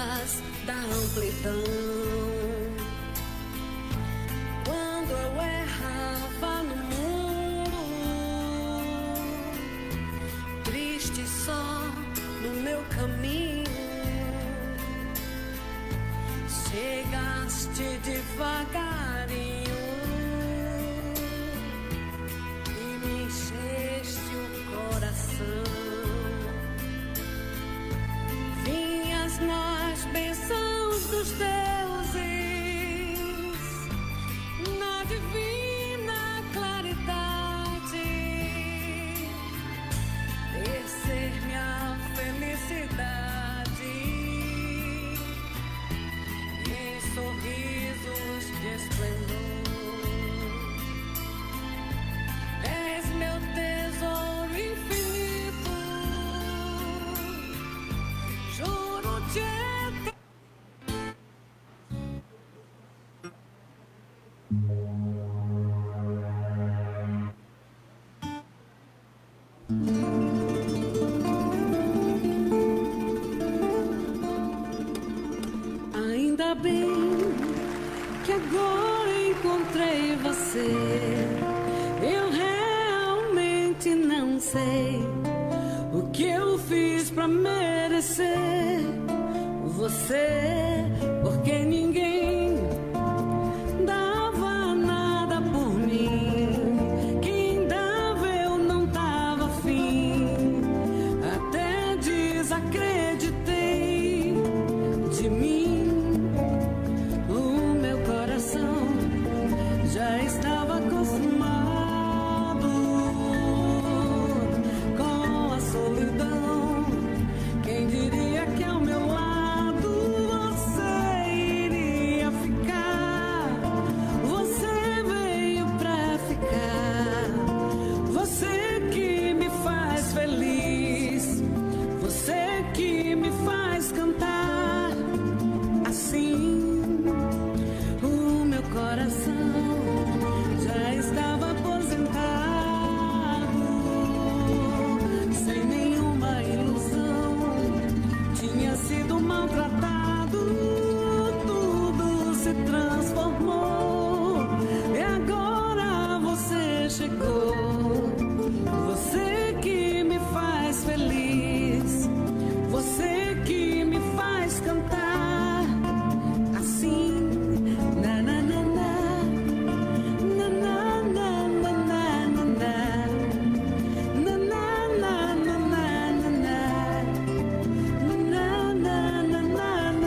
ondas da amplidão. Quando eu errava no mundo, triste só no meu caminho, chegaste devagarinho e me encheste o coração. Vinhas nas bênçãos dos deuses, na divina claridade, tecer minha felicidade em sorrisos de esplendor. És meu tesouro infinito, juro-te ainda bem que agora encontrei você. Eu realmente não sei o que eu fiz pra merecer você, porque ninguém dava nada por mim. Quem dava eu não tava afim, até desacreditei de mim. O meu coração já estava acostumado com a solidão. Quem diria que ao meu lado você iria ficar? Você veio pra ficar. Você que me faz feliz, você que me faz cantar assim. O meu coração já estava aposentado, sem nenhuma ilusão, tinha sido maltratado, tudo se transformou e agora você chegou. Você que me faz feliz, você que me faz cantar assim. Na na na na, na na na na na na, na na na na na na, na na na na na na,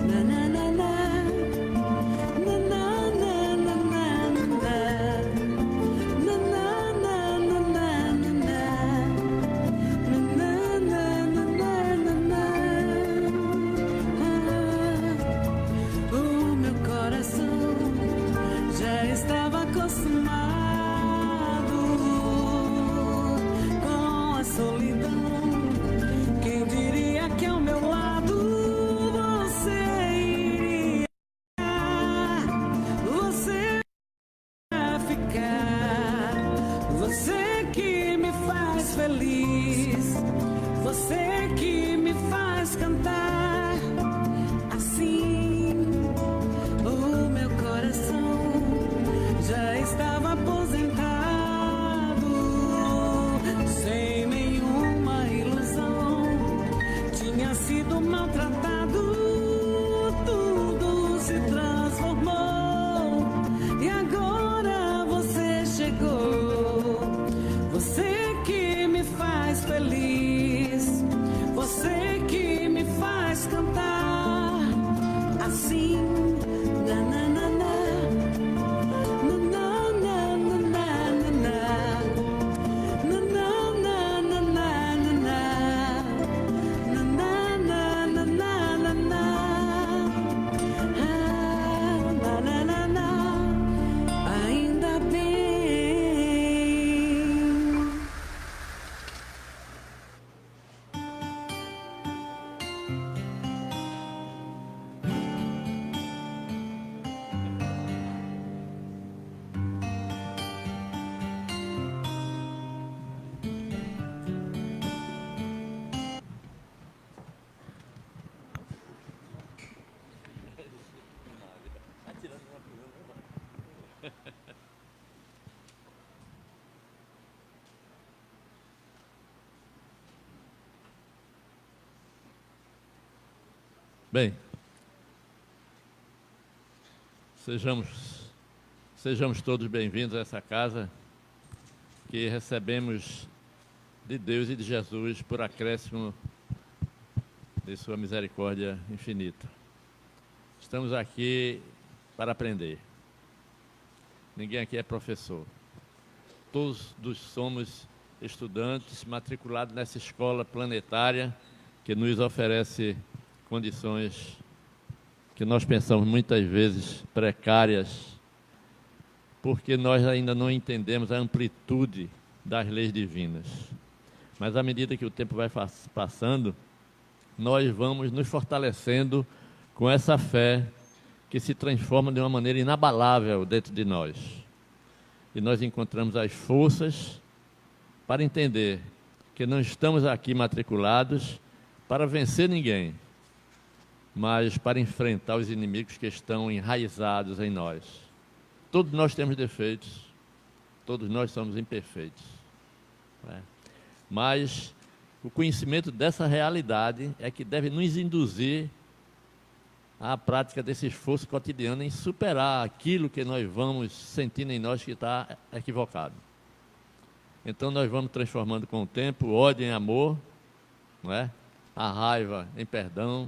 na na na na, na na na na o meu coração já estava acostumado com a solidão. Quem diria que ao meu lado você iria ficar? Você vai ficar. Você que me faz feliz, você que me faz cantar assim. O meu coração já estava aposentado, sem nenhuma ilusão, tinha sido maltratado, tudo se transformou e agora você chegou. Você que me faz feliz, você que me faz cantar assim. Na na na na, na na na na na, na na na na na na, na na na na na na, na na na na, ainda bem. Bem, sejamos todos bem-vindos a essa casa que recebemos de Deus e de Jesus por acréscimo de sua misericórdia infinita. Estamos aqui para aprender. Ninguém aqui é professor. Todos somos estudantes matriculados nessa escola planetária que nos oferece condições que nós pensamos muitas vezes precárias, porque nós ainda não entendemos a amplitude das leis divinas. Mas à medida que o tempo vai passando, nós vamos nos fortalecendo com essa fé que se transforma de uma maneira inabalável dentro de nós. E nós encontramos as forças para entender que não estamos aqui matriculados para vencer ninguém, mas para enfrentar os inimigos que estão enraizados em nós. Todos nós temos defeitos, todos nós somos imperfeitos, né? Mas o conhecimento dessa realidade é que deve nos induzir à prática desse esforço cotidiano em superar aquilo que nós vamos sentindo em nós que está equivocado. Então nós vamos transformando com o tempo o ódio em amor, não é? A raiva em perdão.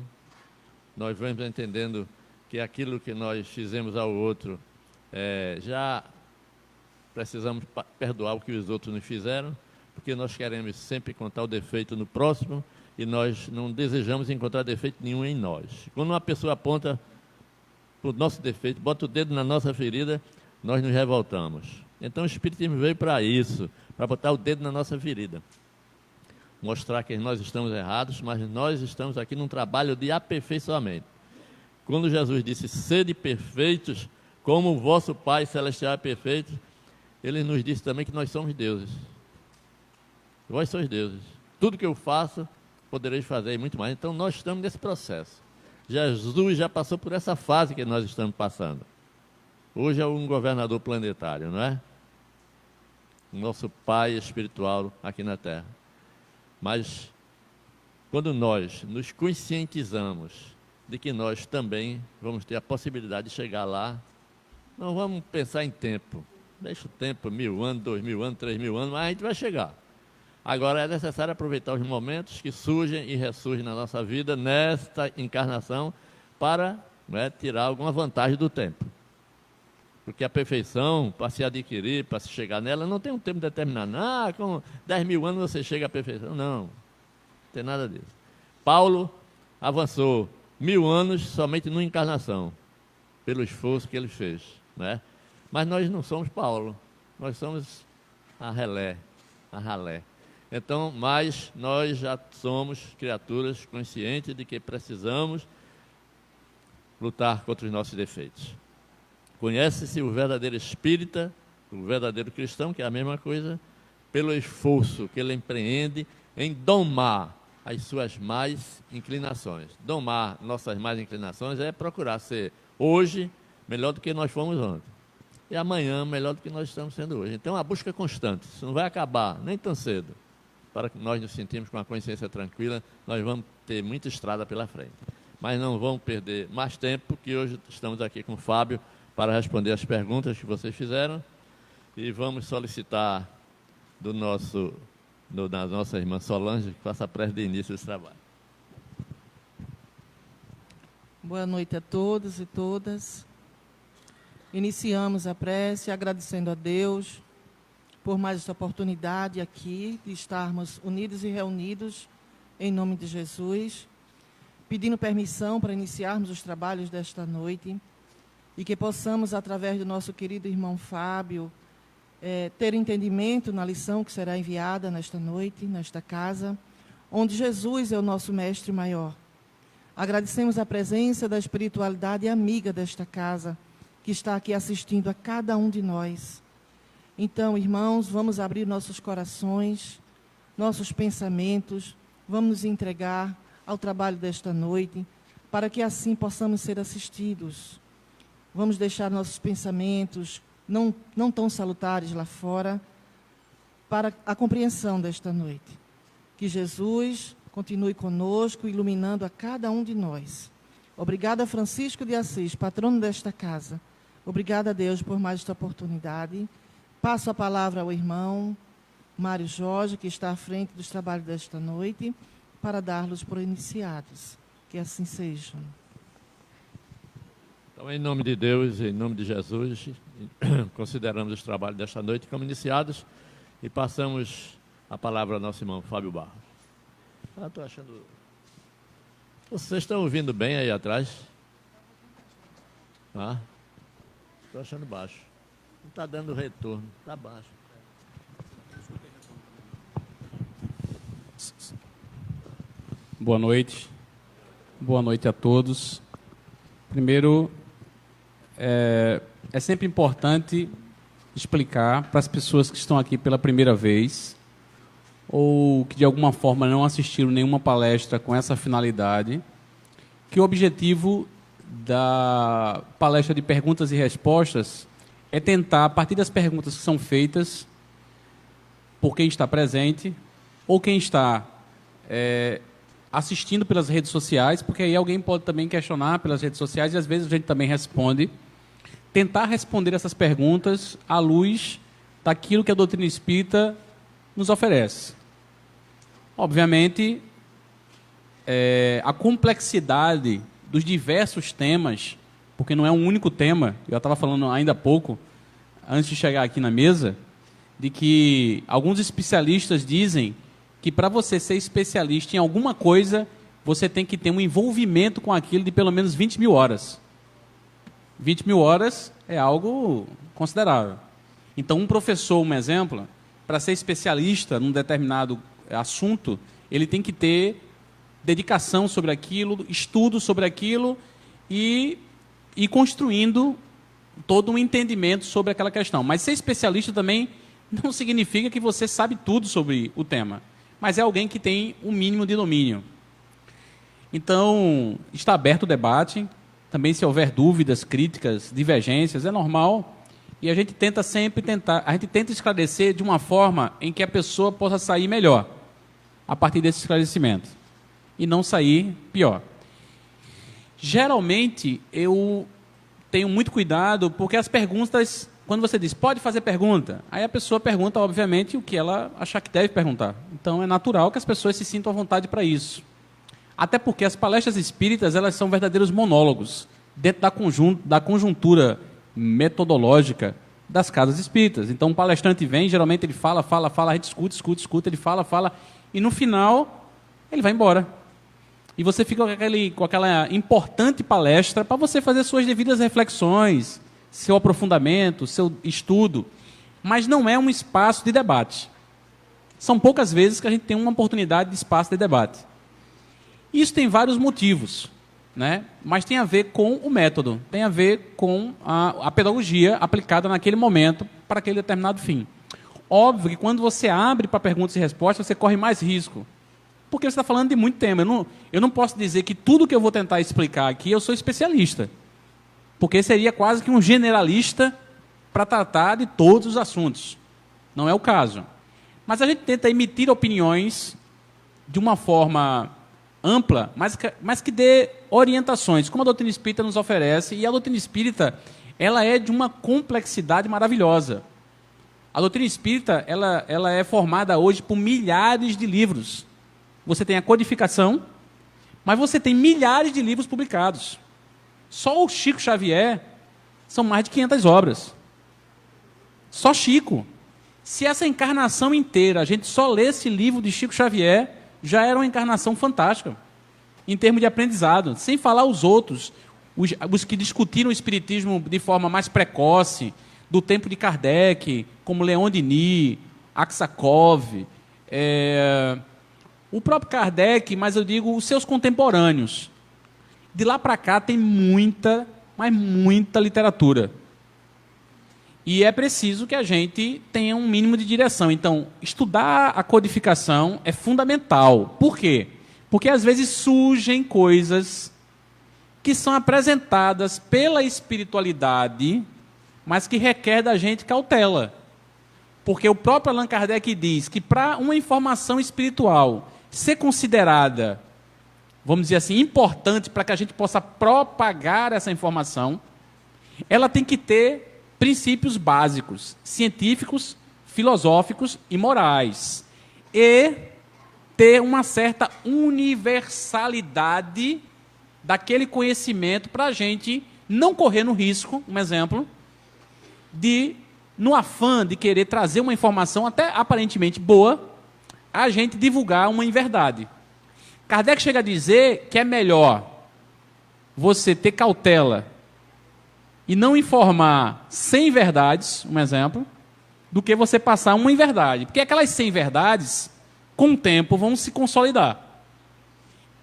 Nós vamos entendendo que aquilo que nós fizemos ao outro, já precisamos perdoar o que os outros nos fizeram, porque nós queremos sempre encontrar o defeito no próximo e nós não desejamos encontrar defeito nenhum em nós. Quando uma pessoa aponta para o nosso defeito, bota o dedo na nossa ferida, nós nos revoltamos. Então o Espiritismo veio para isso, para botar o dedo na nossa ferida. Mostrar que nós estamos errados, mas nós estamos aqui num trabalho de aperfeiçoamento. Quando Jesus disse, sede perfeitos, como o vosso Pai Celestial é perfeito, Ele nos disse também que nós somos deuses. Vós sois deuses. Tudo que eu faço, podereis fazer e muito mais. Então nós estamos nesse processo. Jesus já passou por essa fase que nós estamos passando. Hoje é um governador planetário, não é? O nosso Pai espiritual aqui na Terra. Mas, quando nós nos conscientizamos de que nós também vamos ter a possibilidade de chegar lá, não vamos pensar em tempo. Deixa o tempo, 1000 anos, 2000 anos, 3000 anos, mas a gente vai chegar. Agora é necessário aproveitar os momentos que surgem e ressurgem na nossa vida, nesta encarnação, para tirar alguma vantagem do tempo. Porque a perfeição, para se adquirir, para se chegar nela, não tem um tempo determinado. Com 10.000 anos você chega à perfeição. Não tem nada disso. Paulo avançou 1000 anos somente numa encarnação, pelo esforço que ele fez, né? Mas nós não somos Paulo, nós somos a ralé. Então, mas nós já somos criaturas conscientes de que precisamos lutar contra os nossos defeitos. Conhece-se o verdadeiro espírita, o verdadeiro cristão, que é a mesma coisa, pelo esforço que ele empreende em domar as suas más inclinações. Domar nossas más inclinações é procurar ser hoje melhor do que nós fomos ontem. E amanhã melhor do que nós estamos sendo hoje. Então, a busca constante. Isso não vai acabar nem tão cedo. Para que nós nos sentimos com a consciência tranquila, nós vamos ter muita estrada pela frente. Mas não vamos perder mais tempo, que hoje estamos aqui com o Fábio para responder as perguntas que vocês fizeram. E vamos solicitar da nossa irmã Solange que faça a prece de início desse trabalho. Boa noite a todos e todas. Iniciamos a prece agradecendo a Deus por mais esta oportunidade aqui de estarmos unidos e reunidos em nome de Jesus, pedindo permissão para iniciarmos os trabalhos desta noite e que possamos, através do nosso querido irmão Fábio, ter entendimento na lição que será enviada nesta noite, nesta casa, onde Jesus é o nosso mestre maior. Agradecemos a presença da espiritualidade amiga desta casa, que está aqui assistindo a cada um de nós. Então, irmãos, vamos abrir nossos corações, nossos pensamentos, vamos nos entregar ao trabalho desta noite, para que assim possamos ser assistidos. Vamos deixar nossos pensamentos não tão salutares lá fora, para a compreensão desta noite. Que Jesus continue conosco, iluminando a cada um de nós. Obrigada, Francisco de Assis, patrono desta casa. Obrigada a Deus por mais esta oportunidade. Passo a palavra ao irmão Mário Jorge, que está à frente dos trabalhos desta noite, para dar-los por iniciados. Que assim seja. Então, em nome de Deus, em nome de Jesus, consideramos os trabalhos desta noite como iniciados e passamos a palavra ao nosso irmão Fábio Barros. Estou achando... Vocês estão ouvindo bem aí atrás? Estou achando baixo. Não está dando retorno, está baixo. Boa noite. Boa noite a todos. Primeiro, é sempre importante explicar para as pessoas que estão aqui pela primeira vez ou que de alguma forma não assistiram nenhuma palestra com essa finalidade, que o objetivo da palestra de perguntas e respostas é tentar, a partir das perguntas que são feitas por quem está presente ou quem está assistindo pelas redes sociais, porque aí alguém pode também questionar pelas redes sociais e às vezes a gente também responde, tentar responder essas perguntas à luz daquilo que a doutrina espírita nos oferece. Obviamente, a complexidade dos diversos temas, porque não é um único tema, eu estava falando ainda há pouco, antes de chegar aqui na mesa, de que alguns especialistas dizem que para você ser especialista em alguma coisa, você tem que ter um envolvimento com aquilo de pelo menos 20 mil horas. 20 mil horas é algo considerável. Então, um professor, um exemplo, para ser especialista num determinado assunto, ele tem que ter dedicação sobre aquilo, estudo sobre aquilo e construindo todo um entendimento sobre aquela questão. Mas ser especialista também não significa que você sabe tudo sobre o tema, mas é alguém que tem um mínimo de domínio. Então, está aberto o debate. Também, se houver dúvidas, críticas, divergências, é normal. E a gente tenta sempre esclarecer de uma forma em que a pessoa possa sair melhor a partir desse esclarecimento e não sair pior. Geralmente, eu tenho muito cuidado, porque as perguntas, quando você diz, pode fazer pergunta, aí a pessoa pergunta, obviamente, o que ela achar que deve perguntar. Então, é natural que as pessoas se sintam à vontade para isso. Até porque as palestras espíritas, elas são verdadeiros monólogos, dentro da conjuntura metodológica das casas espíritas. Então, um palestrante vem, geralmente ele fala, a gente escuta, ele fala, e no final, ele vai embora. E você fica com aquela importante palestra para você fazer suas devidas reflexões, seu aprofundamento, seu estudo, mas não é um espaço de debate. São poucas vezes que a gente tem uma oportunidade de espaço de debate. Isso tem vários motivos, né? Mas tem a ver com o método, tem a ver com a pedagogia aplicada naquele momento para aquele determinado fim. Óbvio que quando você abre para perguntas e respostas, você corre mais risco, porque você está falando de muito tema. Eu não posso dizer que tudo que eu vou tentar explicar aqui eu sou especialista, porque seria quase que um generalista para tratar de todos os assuntos. Não é o caso. Mas a gente tenta emitir opiniões de uma forma ampla, mas que dê orientações, como a doutrina espírita nos oferece, e a doutrina espírita, ela é de uma complexidade maravilhosa. A doutrina espírita, ela é formada hoje por milhares de livros. Você tem a codificação, mas você tem milhares de livros publicados. Só o Chico Xavier são mais de 500 obras. Só Chico. Se essa encarnação inteira, a gente só lê esse livro de Chico Xavier, já era uma encarnação fantástica, em termos de aprendizado. Sem falar os outros, os que discutiram o espiritismo de forma mais precoce, do tempo de Kardec, como Leon Denis, Aksakov, o próprio Kardec, mas eu digo os seus contemporâneos. De lá para cá tem muita, mas muita literatura. E é preciso que a gente tenha um mínimo de direção. Então, estudar a codificação é fundamental. Por quê? Porque às vezes surgem coisas que são apresentadas pela espiritualidade, mas que requer da gente cautela. Porque o próprio Allan Kardec diz que para uma informação espiritual ser considerada vamos dizer assim, importante para que a gente possa propagar essa informação, ela tem que ter princípios básicos, científicos, filosóficos e morais. E ter uma certa universalidade daquele conhecimento para a gente não correr no risco, um exemplo, de, no afã de querer trazer uma informação até aparentemente boa, a gente divulgar uma inverdade. Kardec chega a dizer que é melhor você ter cautela e não informar 100 verdades, um exemplo, do que você passar uma inverdade. Porque aquelas 100 verdades, com o tempo, vão se consolidar.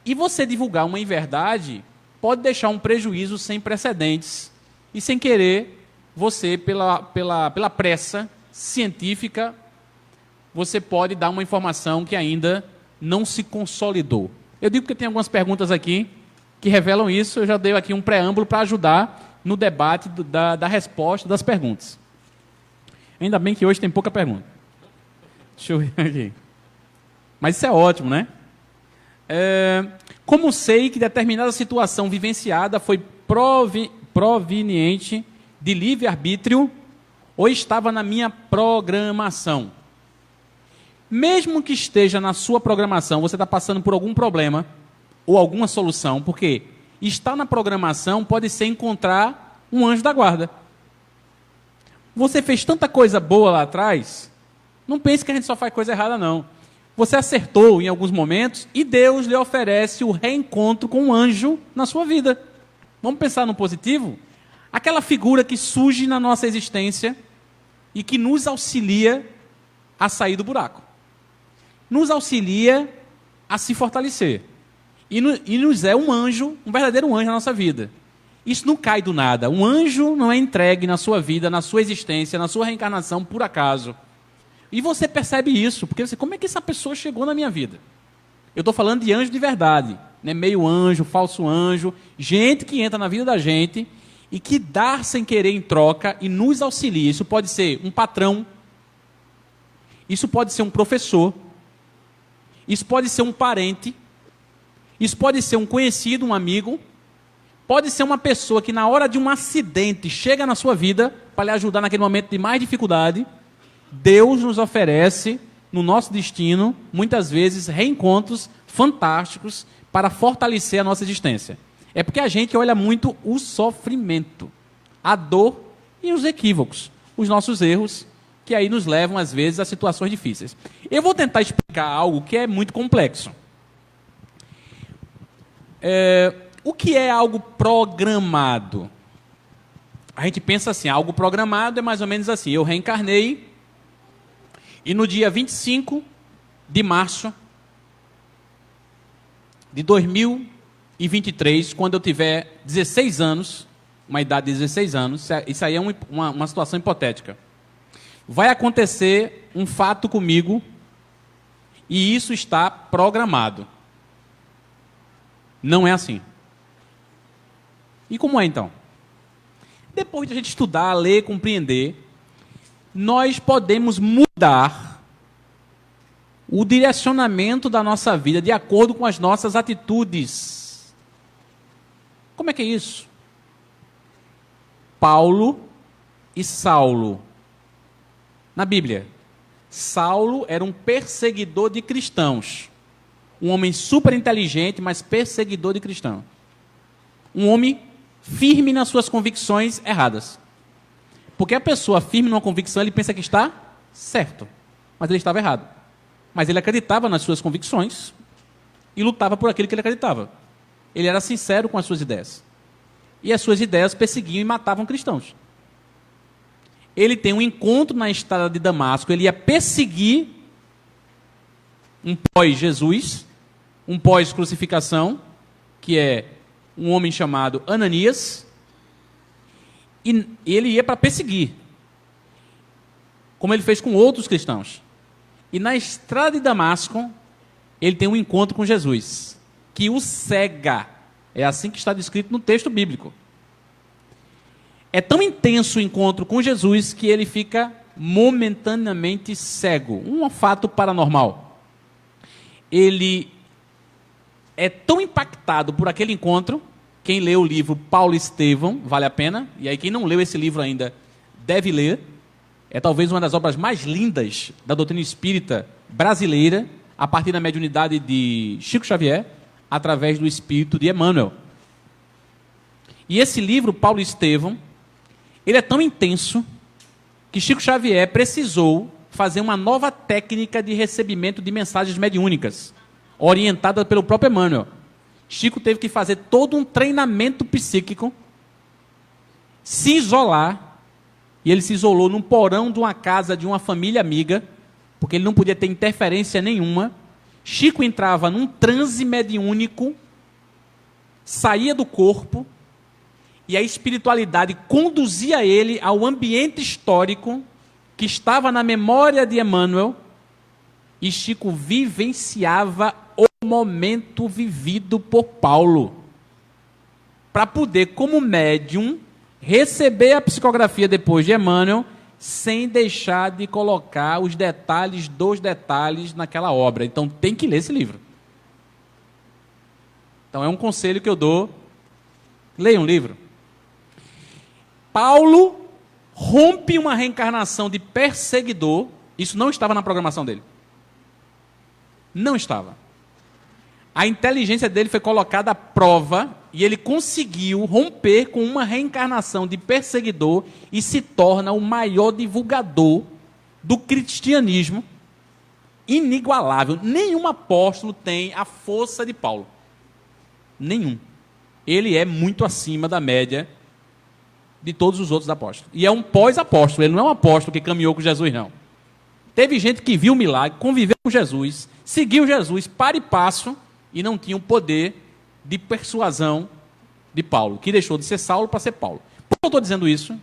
E você divulgar uma inverdade pode deixar um prejuízo sem precedentes e sem querer, você, pela pressa científica, você pode dar uma informação que ainda não se consolidou. Eu digo que tem algumas perguntas aqui que revelam isso, eu já dei aqui um preâmbulo para ajudar no debate da resposta das perguntas. Ainda bem que hoje tem pouca pergunta. Deixa eu ver aqui. Mas isso é ótimo, né? Como sei que determinada situação vivenciada foi proveniente de livre-arbítrio ou estava na minha programação? Mesmo que esteja na sua programação, você está passando por algum problema ou alguma solução, porque estar na programação pode ser encontrar um anjo da guarda. Você fez tanta coisa boa lá atrás, não pense que a gente só faz coisa errada, não. Você acertou em alguns momentos e Deus lhe oferece o reencontro com um anjo na sua vida. Vamos pensar no positivo? Aquela figura que surge na nossa existência e que nos auxilia a sair do buraco. Nos auxilia a se fortalecer. E nos é um anjo, um verdadeiro anjo na nossa vida. Isso não cai do nada. Um anjo não é entregue na sua vida, na sua existência, na sua reencarnação, por acaso. E você percebe isso, porque você, como é que essa pessoa chegou na minha vida? Eu estou falando de anjo de verdade, né? Meio anjo, falso anjo, gente que entra na vida da gente e que dá sem querer em troca e nos auxilia. Isso pode ser um patrão, isso pode ser um professor, isso pode ser um parente, isso pode ser um conhecido, um amigo, pode ser uma pessoa que na hora de um acidente chega na sua vida para lhe ajudar naquele momento de mais dificuldade. Deus nos oferece, no nosso destino, muitas vezes, reencontros fantásticos para fortalecer a nossa existência. É porque a gente olha muito o sofrimento, a dor e os equívocos, os nossos erros, que aí nos levam, às vezes, a situações difíceis. Eu vou tentar explicar algo que é muito complexo. O que é algo programado? A gente pensa assim, algo programado é mais ou menos assim, eu reencarnei, e no dia 25 de março de 2023, quando eu tiver 16 anos, uma idade de 16 anos, isso aí é uma situação hipotética, vai acontecer um fato comigo e isso está programado. Não é assim. E como é então? Depois de a gente estudar, ler, compreender, nós podemos mudar o direcionamento da nossa vida de acordo com as nossas atitudes. Como é que é isso? Paulo e Saulo. Na Bíblia, Saulo era um perseguidor de cristãos. Um homem super inteligente, mas perseguidor de cristãos. Um homem firme nas suas convicções erradas. Porque a pessoa firme numa convicção, ele pensa que está certo, mas ele estava errado. Mas ele acreditava nas suas convicções e lutava por aquilo que ele acreditava. Ele era sincero com as suas ideias. E as suas ideias perseguiam e matavam cristãos. Ele tem um encontro na estrada de Damasco, ele ia perseguir um pós-Jesus, um pós-crucificação, que é um homem chamado Ananias, e ele ia para perseguir, como ele fez com outros cristãos. E na estrada de Damasco, ele tem um encontro com Jesus, que o cega. É assim que está descrito no texto bíblico. É tão intenso o encontro com Jesus que ele fica momentaneamente cego. Um fato paranormal. Ele é tão impactado por aquele encontro. Quem leu o livro Paulo e Estevão, vale a pena. E aí quem não leu esse livro ainda, deve ler. É talvez uma das obras mais lindas da doutrina espírita brasileira, a partir da mediunidade de Chico Xavier, através do espírito de Emmanuel. E esse livro, Paulo e Estevão, ele é tão intenso que Chico Xavier precisou fazer uma nova técnica de recebimento de mensagens mediúnicas, orientada pelo próprio Emmanuel. Chico teve que fazer todo um treinamento psíquico, se isolar, e ele se isolou num porão de uma casa de uma família amiga, porque ele não podia ter interferência nenhuma. Chico entrava num transe mediúnico, saía do corpo, e a espiritualidade conduzia ele ao ambiente histórico que estava na memória de Emmanuel, e Chico vivenciava o momento vivido por Paulo, para poder, como médium, receber a psicografia depois de Emmanuel, sem deixar de colocar os detalhes dos detalhes naquela obra. Então tem que ler esse livro. Então é um conselho que eu dou: leia um livro. Paulo rompe uma reencarnação de perseguidor. Isso não estava na programação dele. Não estava. A inteligência dele foi colocada à prova e ele conseguiu romper com uma reencarnação de perseguidor e se torna o maior divulgador do cristianismo, inigualável. Nenhum apóstolo tem a força de Paulo. Nenhum. Ele é muito acima da média de todos os outros apóstolos. E é um pós-apóstolo, ele não é um apóstolo que caminhou com Jesus, não. Teve gente que viu o milagre, conviveu com Jesus, seguiu Jesus para e passo, e não tinha o poder de persuasão de Paulo, que deixou de ser Saulo para ser Paulo. Por que eu estou dizendo isso?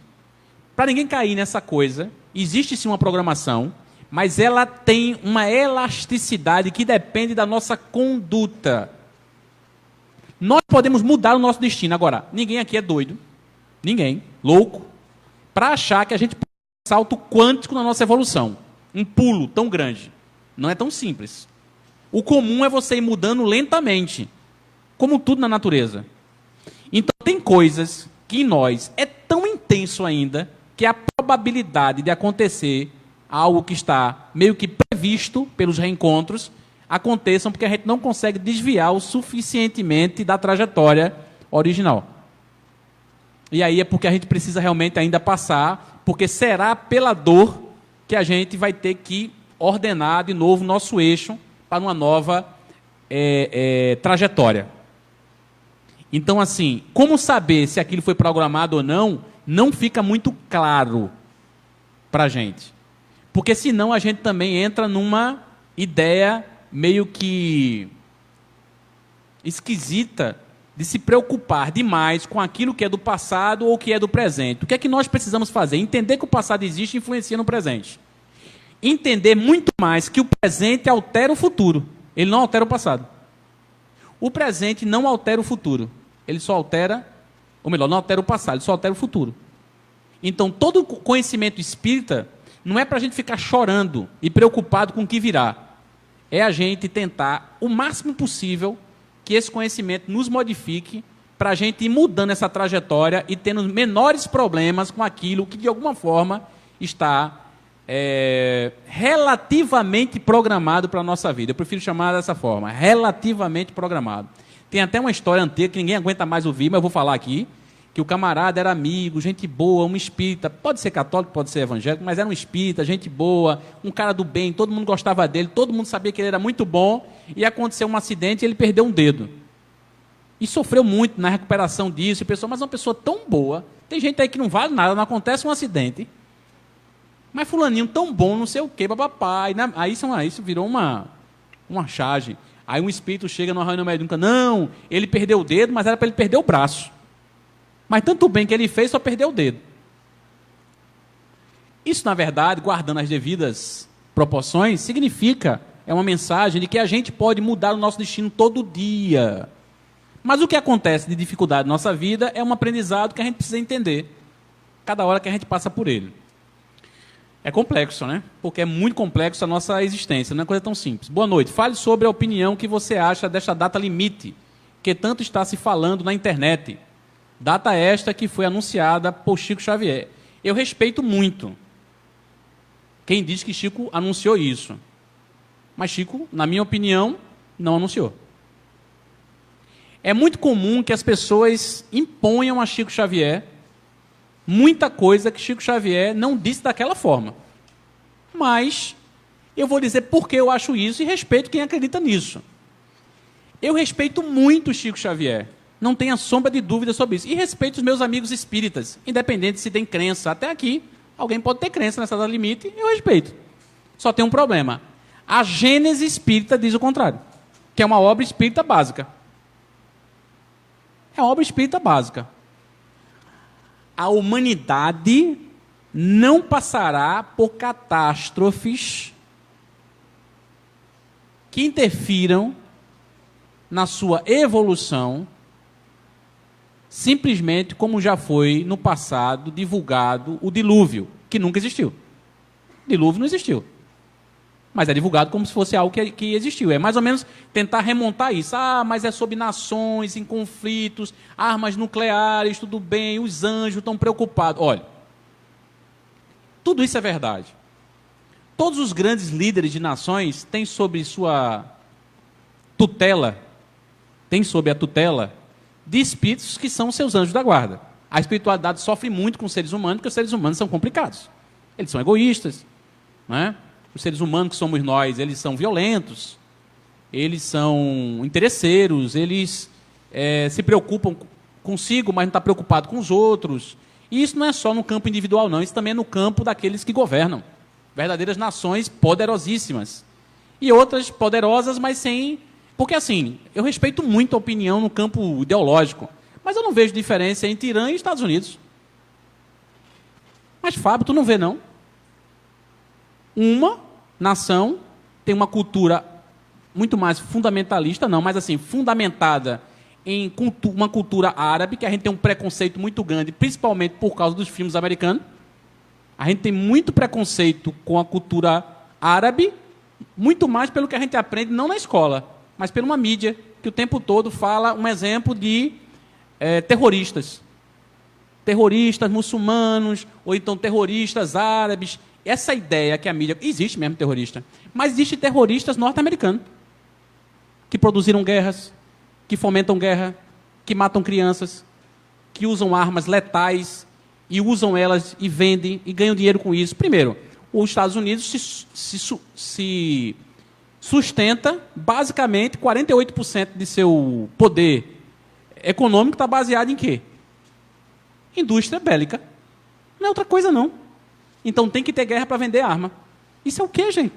Para ninguém cair nessa coisa. Existe sim uma programação, mas ela tem uma elasticidade que depende da nossa conduta. Nós podemos mudar o nosso destino. Agora, ninguém aqui é doido, ninguém, louco, para achar que a gente pode dar um salto quântico na nossa evolução. Um pulo tão grande. Não é tão simples. O comum é você ir mudando lentamente, como tudo na natureza. Então tem coisas que em nós é tão intenso ainda, que a probabilidade de acontecer algo que está meio que previsto pelos reencontros, aconteçam porque a gente não consegue desviar o suficientemente da trajetória original. E aí é porque a gente precisa realmente ainda passar, porque será pela dor que a gente vai ter que ordenar de novo nosso eixo para uma nova trajetória. Então, assim, como saber se aquilo foi programado ou não, não fica muito claro para a gente. Porque senão a gente também entra numa ideia meio que esquisita de se preocupar demais com aquilo que é do passado ou que é do presente. O que é que nós precisamos fazer? Entender que o passado existe e influencia no presente. Entender muito mais que o presente altera o futuro. Ele não altera o passado. O presente não altera o futuro. Ele só altera, ou melhor, não altera o passado, ele só altera o futuro. Então, todo conhecimento espírita não é para a gente ficar chorando e preocupado com o que virá. É a gente tentar, o máximo possível, que esse conhecimento nos modifique para a gente ir mudando essa trajetória e tendo menores problemas com aquilo que, de alguma forma, está relativamente programado para a nossa vida. Eu prefiro chamar dessa forma, relativamente programado. Tem até uma história antiga que ninguém aguenta mais ouvir, mas eu vou falar aqui, que o camarada era amigo, gente boa, um espírita, pode ser católico, pode ser evangélico, mas era um espírita, gente boa, um cara do bem, todo mundo gostava dele, todo mundo sabia que ele era muito bom, e aconteceu um acidente e ele perdeu um dedo. E sofreu muito na recuperação disso, mas uma pessoa tão boa, tem gente aí que não vale nada, não acontece um acidente, mas fulaninho tão bom, não sei o quê, papai. Aí isso virou uma charge. Aí um espírito chega numa reunião médica, não, ele perdeu o dedo, mas era para ele perder o braço. Mas tanto bem que ele fez, só perdeu o dedo. Isso, na verdade, guardando as devidas proporções, significa, é uma mensagem de que a gente pode mudar o nosso destino todo dia. Mas o que acontece de dificuldade na nossa vida é um aprendizado que a gente precisa entender, cada hora que a gente passa por ele. É complexo, né? Porque é muito complexo a nossa existência, não é coisa tão simples. Boa noite. Fale sobre a opinião que você acha desta data limite, que tanto está se falando na internet. Data esta que foi anunciada por Chico Xavier. Eu respeito muito quem diz que Chico anunciou isso. Mas Chico, na minha opinião, não anunciou. É muito comum que as pessoas imponham a Chico Xavier muita coisa que Chico Xavier não disse daquela forma. Mas eu vou dizer por que eu acho isso e respeito quem acredita nisso. Eu respeito muito Chico Xavier. Não tenha sombra de dúvida sobre isso. E respeito os meus amigos espíritas, independente se tem crença. Até aqui, alguém pode ter crença nessa data limite, eu respeito. Só tem um problema. A Gênese Espírita diz o contrário, que é uma obra espírita básica. É uma obra espírita básica. A humanidade não passará por catástrofes que interfiram na sua evolução, simplesmente como já foi no passado divulgado o dilúvio, que nunca existiu. Dilúvio não existiu. Mas é divulgado como se fosse algo que existiu. É mais ou menos tentar remontar isso. Ah, mas é sobre nações em conflitos, armas nucleares, tudo bem, os anjos estão preocupados. Olha, tudo isso é verdade. Todos os grandes líderes de nações têm sob sua tutela, têm sob a tutela de espíritos que são seus anjos da guarda. A espiritualidade sofre muito com os seres humanos, porque os seres humanos são complicados. Eles são egoístas, não é? Os seres humanos que somos nós, eles são violentos, eles são interesseiros, eles se preocupam consigo, mas não estão preocupados com os outros. E isso não é só no campo individual, não. Isso também é no campo daqueles que governam. Verdadeiras nações poderosíssimas. E outras poderosas, mas sem... Porque, assim, eu respeito muito a opinião no campo ideológico, mas eu não vejo diferença entre Irã e Estados Unidos. Mas, Fábio, tu não vê, não? Uma nação tem uma cultura muito mais fundamentalista, não, mas assim, fundamentada em uma cultura árabe, que a gente tem um preconceito muito grande, principalmente por causa dos filmes americanos. A gente tem muito preconceito com a cultura árabe, muito mais pelo que a gente aprende, não na escola, mas por uma mídia, que o tempo todo fala um exemplo de terroristas. Terroristas muçulmanos, ou então terroristas árabes. Essa ideia que a mídia... Existe mesmo terrorista, mas existe terroristas norte-americanos que produziram guerras, que fomentam guerra, que matam crianças, que usam armas letais e usam elas e vendem e ganham dinheiro com isso. Primeiro, os Estados Unidos se sustenta, basicamente, 48% de seu poder econômico está baseado em quê? Indústria bélica. Não é outra coisa, não. Então tem que ter guerra para vender arma. Isso é o quê, gente?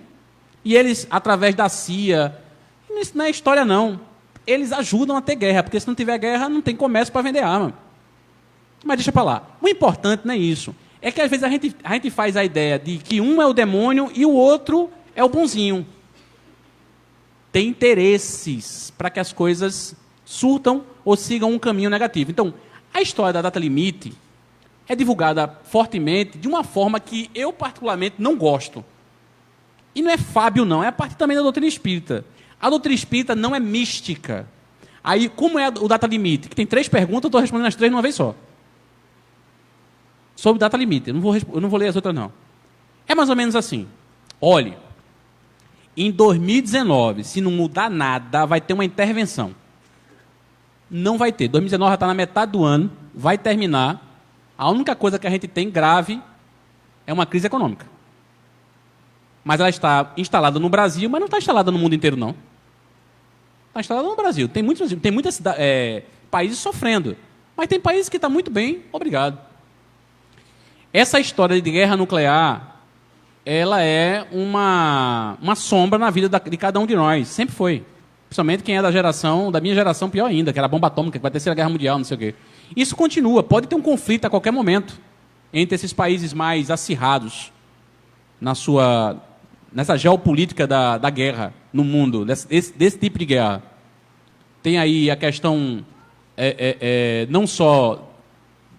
E eles, através da CIA, isso não é história, não. Eles ajudam a ter guerra, porque se não tiver guerra, não tem comércio para vender arma. Mas deixa para lá. O importante não é isso. É que às vezes a gente faz a ideia de que um é o demônio e o outro é o bonzinho. Tem interesses para que as coisas surtam ou sigam um caminho negativo. Então, a história da data limite é divulgada fortemente de uma forma que eu particularmente não gosto. E não é Fábio, não. É a parte também da doutrina espírita. A doutrina espírita não é mística. Aí, como é o data limite? Que tem 3 perguntas, eu estou respondendo as 3 de uma vez só. Sobre data limite. Eu não vou ler as outras, não. É mais ou menos assim. Olhe, em 2019, se não mudar nada, vai ter uma intervenção. Não vai ter. 2019 já está na metade do ano, vai terminar. A única coisa que a gente tem grave é uma crise econômica. Mas ela está instalada no Brasil, mas não está instalada no mundo inteiro, não. Está instalada no Brasil. Tem muitos países sofrendo. Mas tem países que estão muito bem, obrigado. Essa história de guerra nuclear, ela é uma sombra na vida de cada um de nós. Sempre foi. Principalmente quem é da minha geração, pior ainda, que era a bomba atômica, que vai ter a Terceira Guerra Mundial, não sei o quê. Isso continua. Pode ter um conflito a qualquer momento entre esses países mais acirrados nessa geopolítica da guerra no mundo, desse tipo de guerra. Tem aí a questão não só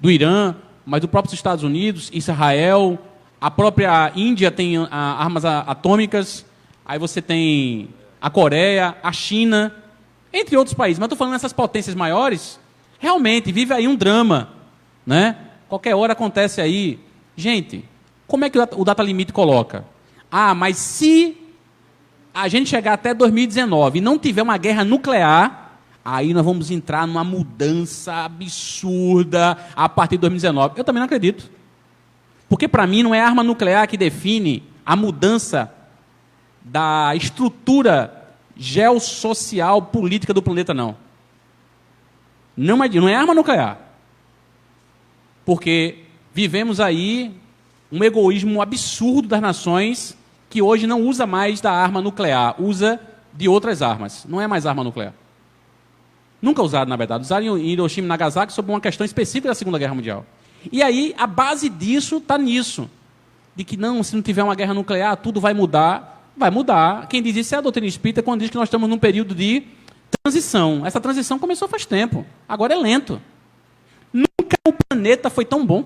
do Irã, mas dos próprios Estados Unidos, Israel, A própria Índia tem armas atômicas, aí você tem a Coreia, a China, entre outros países. Mas estou falando nessas potências maiores, realmente vive aí um drama, né? Qualquer hora acontece aí. Gente, como é que o Data Limite coloca? Ah, mas se a gente chegar até 2019 e não tiver uma guerra nuclear, aí nós vamos entrar numa mudança absurda a partir de 2019. Eu também não acredito. Porque, para mim, não é a arma nuclear que define a mudança da estrutura geossocial política do planeta, não. Não é arma nuclear. Porque vivemos aí um egoísmo absurdo das nações que hoje não usa mais da arma nuclear, usa de outras armas. Não é mais arma nuclear. Nunca usaram, na verdade. Usaram em Hiroshima e Nagasaki sobre uma questão específica da Segunda Guerra Mundial. E aí, a base disso está nisso. De que não, se não tiver uma guerra nuclear, tudo vai mudar. Vai mudar. Quem diz isso é a doutrina espírita, quando diz que nós estamos num período de transição. Essa transição começou faz tempo. Agora é lento. Nunca o planeta foi tão bom.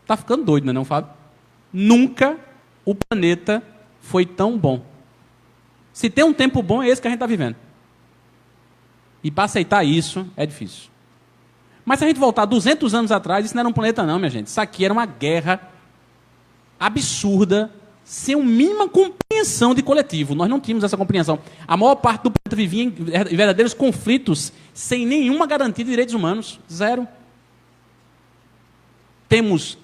Está ficando doido, não é, Fábio? Nunca o planeta foi tão bom. Se tem um tempo bom, é esse que a gente está vivendo. E para aceitar isso, é difícil. Mas se a gente voltar 200 anos atrás, isso não era um planeta não, minha gente. Isso aqui era uma guerra absurda, sem uma mínima compreensão de coletivo. Nós não tínhamos essa compreensão. A maior parte do planeta vivia em verdadeiros conflitos, sem nenhuma garantia de direitos humanos. Zero. Temos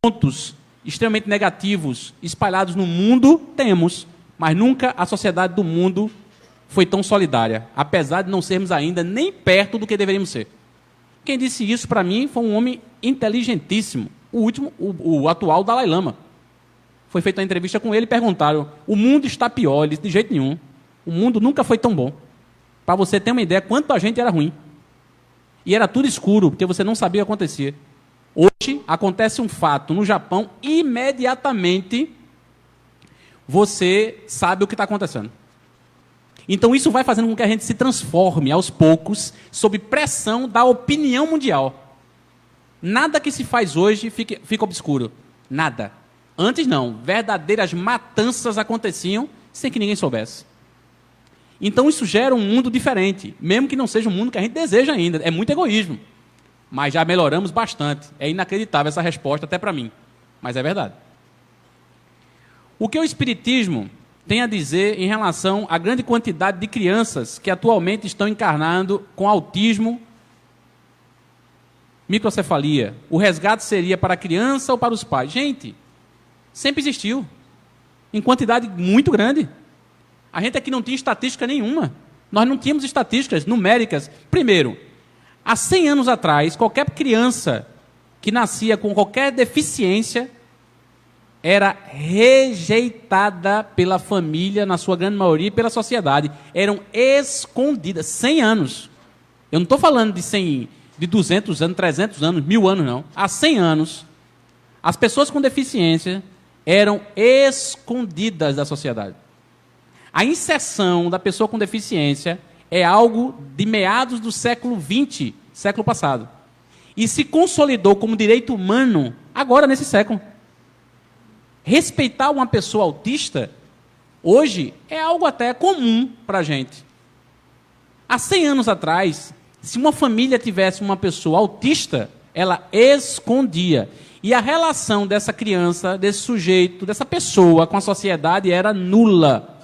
pontos extremamente negativos espalhados no mundo? Temos. Mas nunca a sociedade do mundo foi tão solidária, apesar de não sermos ainda nem perto do que deveríamos ser. Quem disse isso, para mim, foi um homem inteligentíssimo. O atual Dalai Lama. Foi feita uma entrevista com ele e perguntaram: o mundo está pior? Ele disse: de jeito nenhum. O mundo nunca foi tão bom. Para você ter uma ideia, quanto a gente era ruim. E era tudo escuro, porque você não sabia o que acontecia. Hoje, acontece um fato no Japão, imediatamente você sabe o que está acontecendo. Então isso vai fazendo com que a gente se transforme aos poucos sob pressão da opinião mundial. Nada que se faz hoje fica obscuro. Nada. Antes não. Verdadeiras matanças aconteciam sem que ninguém soubesse. Então isso gera um mundo diferente, mesmo que não seja um mundo que a gente deseja ainda. É muito egoísmo. Mas já melhoramos bastante. É inacreditável essa resposta até para mim. Mas é verdade. O que o Espiritismo tem a dizer em relação à grande quantidade de crianças que atualmente estão encarnando com autismo, microcefalia? O resgate seria para a criança ou para os pais? Gente, sempre existiu, em quantidade muito grande. A gente aqui não tinha estatística nenhuma. Nós não tínhamos estatísticas numéricas. Primeiro, há 100 anos atrás, qualquer criança que nascia com qualquer deficiência era rejeitada pela família, na sua grande maioria, e pela sociedade. Eram escondidas. 100 anos. Eu não estou falando de 100, de 200 anos, 300 anos, 1000 anos, não. Há 100 anos, as pessoas com deficiência eram escondidas da sociedade. A inserção da pessoa com deficiência é algo de meados do século XX, século passado. E se consolidou como direito humano agora, nesse século. Respeitar uma pessoa autista, hoje, é algo até comum para a gente. Há 100 anos atrás, se uma família tivesse uma pessoa autista, ela escondia. E a relação dessa criança, desse sujeito, dessa pessoa com a sociedade era nula.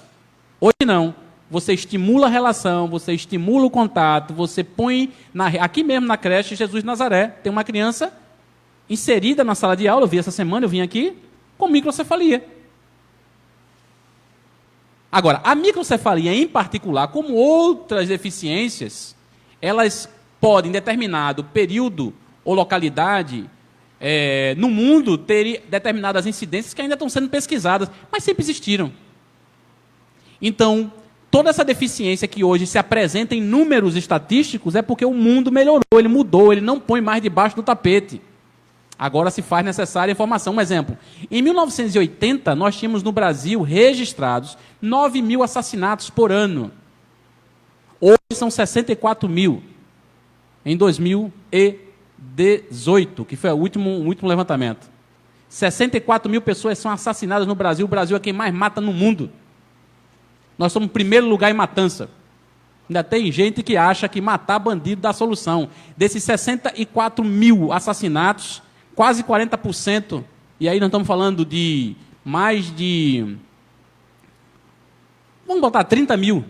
Hoje não. Você estimula a relação, você estimula o contato, você põe, aqui mesmo na creche Jesus de Nazaré, tem uma criança inserida na sala de aula, eu vi essa semana, eu vim aqui, com microcefalia. Agora, a microcefalia em particular, como outras deficiências, elas podem, em determinado período ou localidade, no mundo, ter determinadas incidências que ainda estão sendo pesquisadas, mas sempre existiram. Então, toda essa deficiência que hoje se apresenta em números estatísticos é porque o mundo melhorou, ele mudou, ele não põe mais debaixo do tapete. Agora se faz necessária informação. Um exemplo, em 1980, nós tínhamos no Brasil registrados 9.000 assassinatos por ano. Hoje são 64.000, em 2020. 2018, que foi o último levantamento. 64 mil pessoas são assassinadas no Brasil. O Brasil é quem mais mata no mundo. Nós somos em primeiro lugar em matança. Ainda tem gente que acha que matar bandido dá solução. Desses 64 mil assassinatos, quase 40%, e aí nós estamos falando de mais de... Vamos botar 30 mil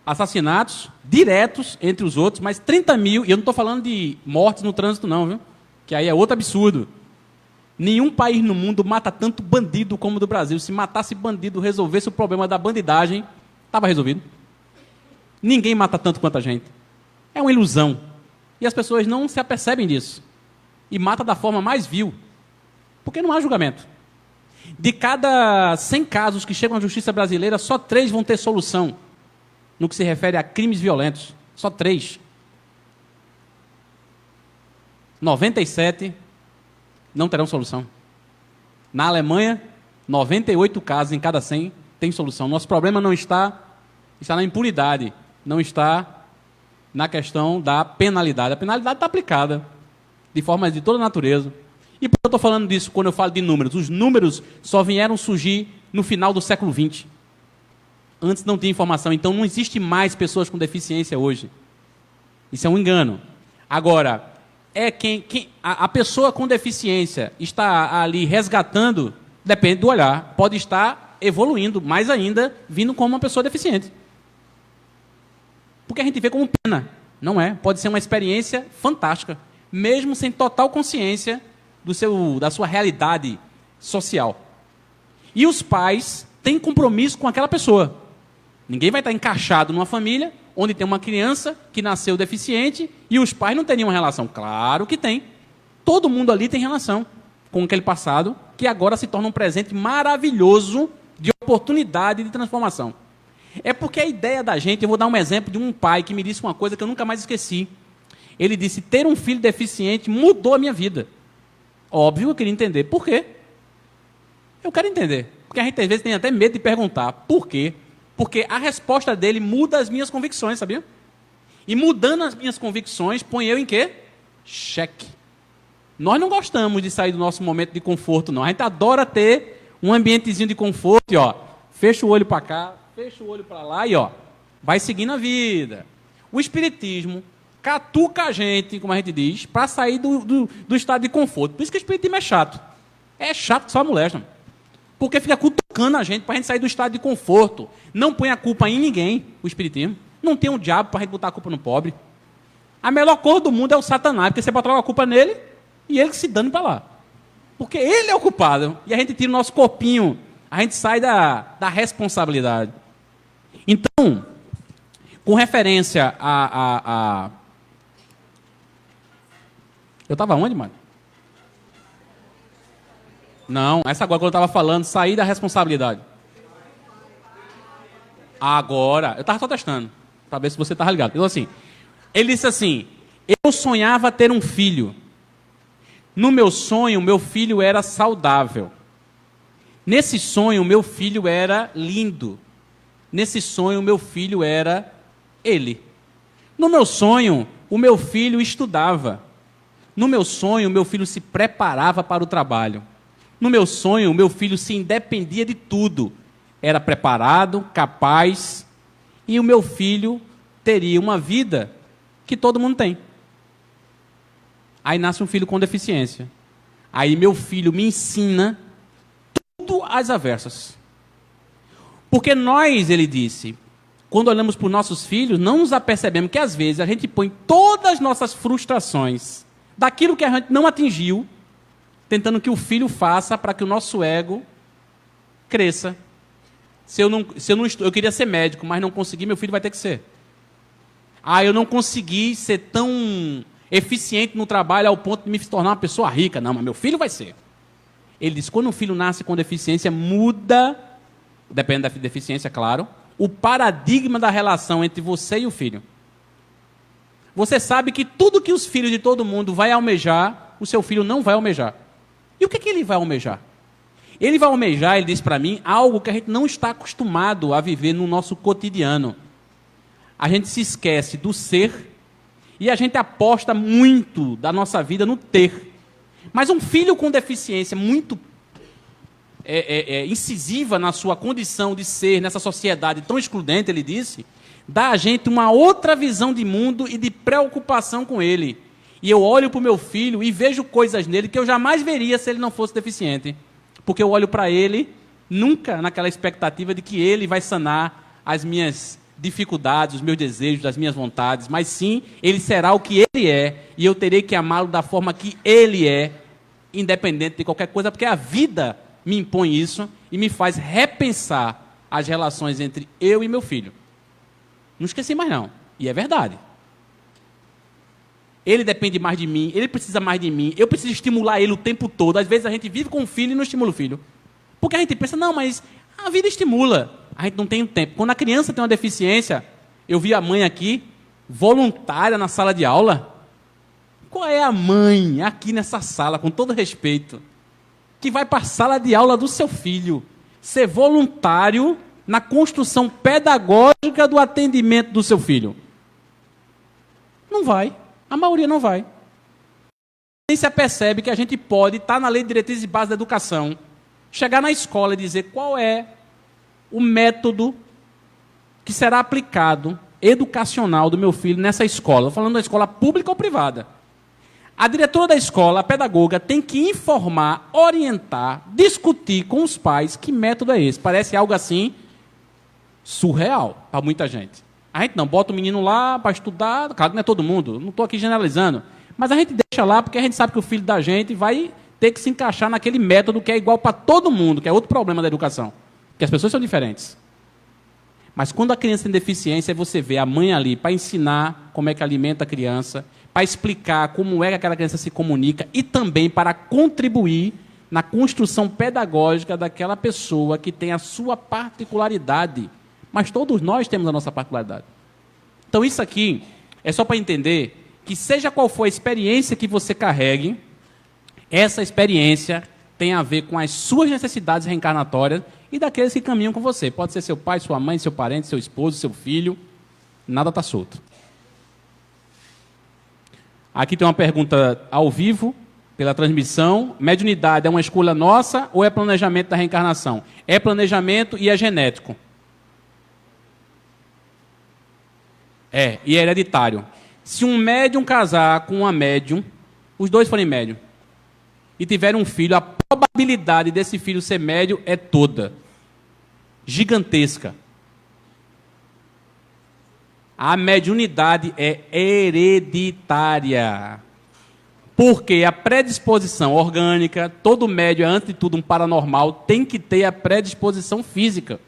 assassinatos diretos entre os outros, mas 30 mil, e eu não estou falando de mortes no trânsito não, viu? Que aí é outro absurdo. Nenhum país no mundo mata tanto bandido como o do Brasil. Se matasse bandido, resolvesse o problema da bandidagem, estava resolvido. Ninguém mata tanto quanto a gente. É uma ilusão. E as pessoas não se apercebem disso. E mata da forma mais vil. Porque não há julgamento. De cada 100 casos que chegam à justiça brasileira, só 3 vão ter solução. No que se refere a crimes violentos. Só 3. 97 não terão solução. Na Alemanha, 98 casos em cada 100 tem solução. Nosso problema não está na impunidade, não está na questão da penalidade. A penalidade está aplicada de forma de toda natureza. E por que eu estou falando disso quando eu falo de números? Os números só vieram surgir no final do século XX. Antes não tinha informação, então não existe mais pessoas com deficiência hoje. Isso é um engano. Agora, a pessoa com deficiência está ali resgatando, depende do olhar, pode estar evoluindo, mais ainda, vindo como uma pessoa deficiente. Porque a gente vê como pena, não é? Pode ser uma experiência fantástica, mesmo sem total consciência da sua realidade social. E os pais têm compromisso com aquela pessoa. Ninguém vai estar encaixado numa família onde tem uma criança que nasceu deficiente e os pais não teriam relação. Claro que tem. Todo mundo ali tem relação com aquele passado que agora se torna um presente maravilhoso de oportunidade de transformação. É porque a ideia da gente, eu vou dar um exemplo de um pai que me disse uma coisa que eu nunca mais esqueci. Ele disse, ter um filho deficiente mudou a minha vida. Óbvio, eu queria entender. Por quê? Eu quero entender. Porque a gente às vezes tem até medo de perguntar. Por quê? Porque a resposta dele muda as minhas convicções, sabia? E mudando as minhas convicções, põe eu em quê? Cheque. Nós não gostamos de sair do nosso momento de conforto, não. A gente adora ter um ambientezinho de conforto e, ó, fecha o olho para cá, fecha o olho para lá e, ó, vai seguindo a vida. O espiritismo catuca a gente, como a gente diz, para sair do estado de conforto. Por isso que o espiritismo é chato. É chato que só molesta. Porque fica cutucando a gente para a gente sair do estado de conforto. Não põe a culpa em ninguém, o espiritismo. Não tem um diabo para a gente botar a culpa no pobre. A melhor cor do mundo é o Satanás, porque você bota logo a culpa nele e ele que se dane para lá. Porque ele é o culpado. E a gente tira o nosso corpinho, a gente sai da responsabilidade. Então, com referência a... Eu estava onde, mano? Não, essa agora que eu estava falando, sair da responsabilidade. Agora, eu estava só testando, para ver se você estava ligado. Então, assim, ele disse assim, eu sonhava ter um filho. No meu sonho, meu filho era saudável. Nesse sonho, meu filho era lindo. Nesse sonho, meu filho era ele. No meu sonho, o meu filho estudava. No meu sonho, meu filho se preparava para o trabalho. No meu sonho, o meu filho se independia de tudo. Era preparado, capaz, e o meu filho teria uma vida que todo mundo tem. Aí nasce um filho com deficiência. Aí meu filho me ensina tudo às avessas. Porque nós, ele disse, quando olhamos para os nossos filhos, não nos apercebemos que às vezes a gente põe todas as nossas frustrações daquilo que a gente não atingiu, tentando que o filho faça para que o nosso ego cresça. Eu queria ser médico, mas não consegui, meu filho vai ter que ser. Eu não consegui ser tão eficiente no trabalho ao ponto de me tornar uma pessoa rica. Não, mas meu filho vai ser. Ele diz, quando um filho nasce com deficiência, muda, depende da deficiência, claro, o paradigma da relação entre você e o filho. Você sabe que tudo que os filhos de todo mundo vai almejar, o seu filho não vai almejar. E o que ele vai almejar? Ele vai almejar, ele diz para mim, algo que a gente não está acostumado a viver no nosso cotidiano. A gente se esquece do ser E a gente aposta muito da nossa vida no ter. Mas um filho com deficiência muito incisiva na sua condição de ser, nessa sociedade tão excludente, ele disse, dá a gente uma outra visão de mundo e de preocupação com ele. E eu olho para o meu filho e vejo coisas nele que eu jamais veria se ele não fosse deficiente. Porque eu olho para ele, nunca naquela expectativa de que ele vai sanar as minhas dificuldades, os meus desejos, as minhas vontades, mas sim, ele será o que ele é, e eu terei que amá-lo da forma que ele é, independente de qualquer coisa, porque a vida me impõe isso e me faz repensar as relações entre eu e meu filho. Não esqueci mais não, e é verdade. Ele depende mais de mim, ele precisa mais de mim, eu preciso estimular ele o tempo todo. Às vezes a gente vive com o filho e não estimula o filho. Porque a gente pensa, não, mas a vida estimula. A gente não tem o tempo. Quando a criança tem uma deficiência, eu vi a mãe aqui, voluntária na sala de aula. Qual é a mãe aqui nessa sala, com todo respeito, que vai para a sala de aula do seu filho, ser voluntário na construção pedagógica do atendimento do seu filho? Não vai. A maioria não vai. Nem se percebe que a gente pode estar na Lei de Diretrizes e Bases da Educação, chegar na escola e dizer qual é o método que será aplicado educacional do meu filho nessa escola. Estou falando da escola pública ou privada. A diretora da escola, a pedagoga, tem que informar, orientar, discutir com os pais que método é esse. Parece algo assim surreal para muita gente. A gente não bota o menino lá para estudar, claro que não é todo mundo, não estou aqui generalizando, mas a gente deixa lá porque a gente sabe que o filho da gente vai ter que se encaixar naquele método que é igual para todo mundo, que é outro problema da educação, porque as pessoas são diferentes. Mas quando a criança tem deficiência, você vê a mãe ali para ensinar como é que alimenta a criança, para explicar como é que aquela criança se comunica e também para contribuir na construção pedagógica daquela pessoa que tem a sua particularidade. Mas todos nós temos a nossa particularidade. Então isso aqui é só para entender que seja qual for a experiência que você carregue, essa experiência tem a ver com as suas necessidades reencarnatórias e daqueles que caminham com você. Pode ser seu pai, sua mãe, seu parente, seu esposo, seu filho. Nada está solto. Aqui tem uma pergunta ao vivo, pela transmissão. Mediunidade é uma escolha nossa ou é planejamento da reencarnação? É planejamento e é genético. E é hereditário. Se um médium casar com uma médium, os dois forem médium, e tiverem um filho, a probabilidade desse filho ser médium é toda. Gigantesca. A mediunidade é hereditária. Porque a predisposição orgânica, todo médium é, antes de tudo, um paranormal, tem que ter a predisposição física.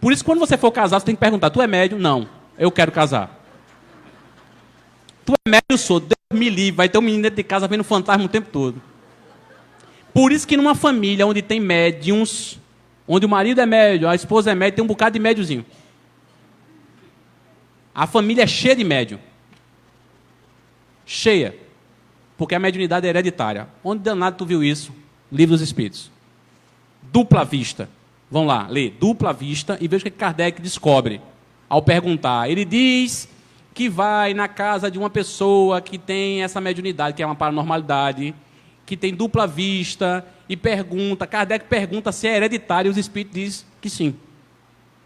Por isso, quando você for casar, você tem que perguntar, tu é médium? Não. Eu quero casar. Tu é médium? Eu sou. Deus me livre. Vai ter um menino dentro de casa vendo fantasma o tempo todo. Por isso que numa família onde tem médiums, onde o marido é médium, a esposa é médium, tem um bocado de médiumzinho. A família é cheia de médium. Cheia. Porque a mediunidade é hereditária. Onde danado tu viu isso? Livro dos Espíritos. Dupla vista. Vão lá, lê. Dupla vista e veja o que Kardec descobre. Ao perguntar, ele diz que vai na casa de uma pessoa que tem essa mediunidade, que é uma paranormalidade, que tem dupla vista, e pergunta, Kardec pergunta se é hereditário, e os espíritos dizem que sim.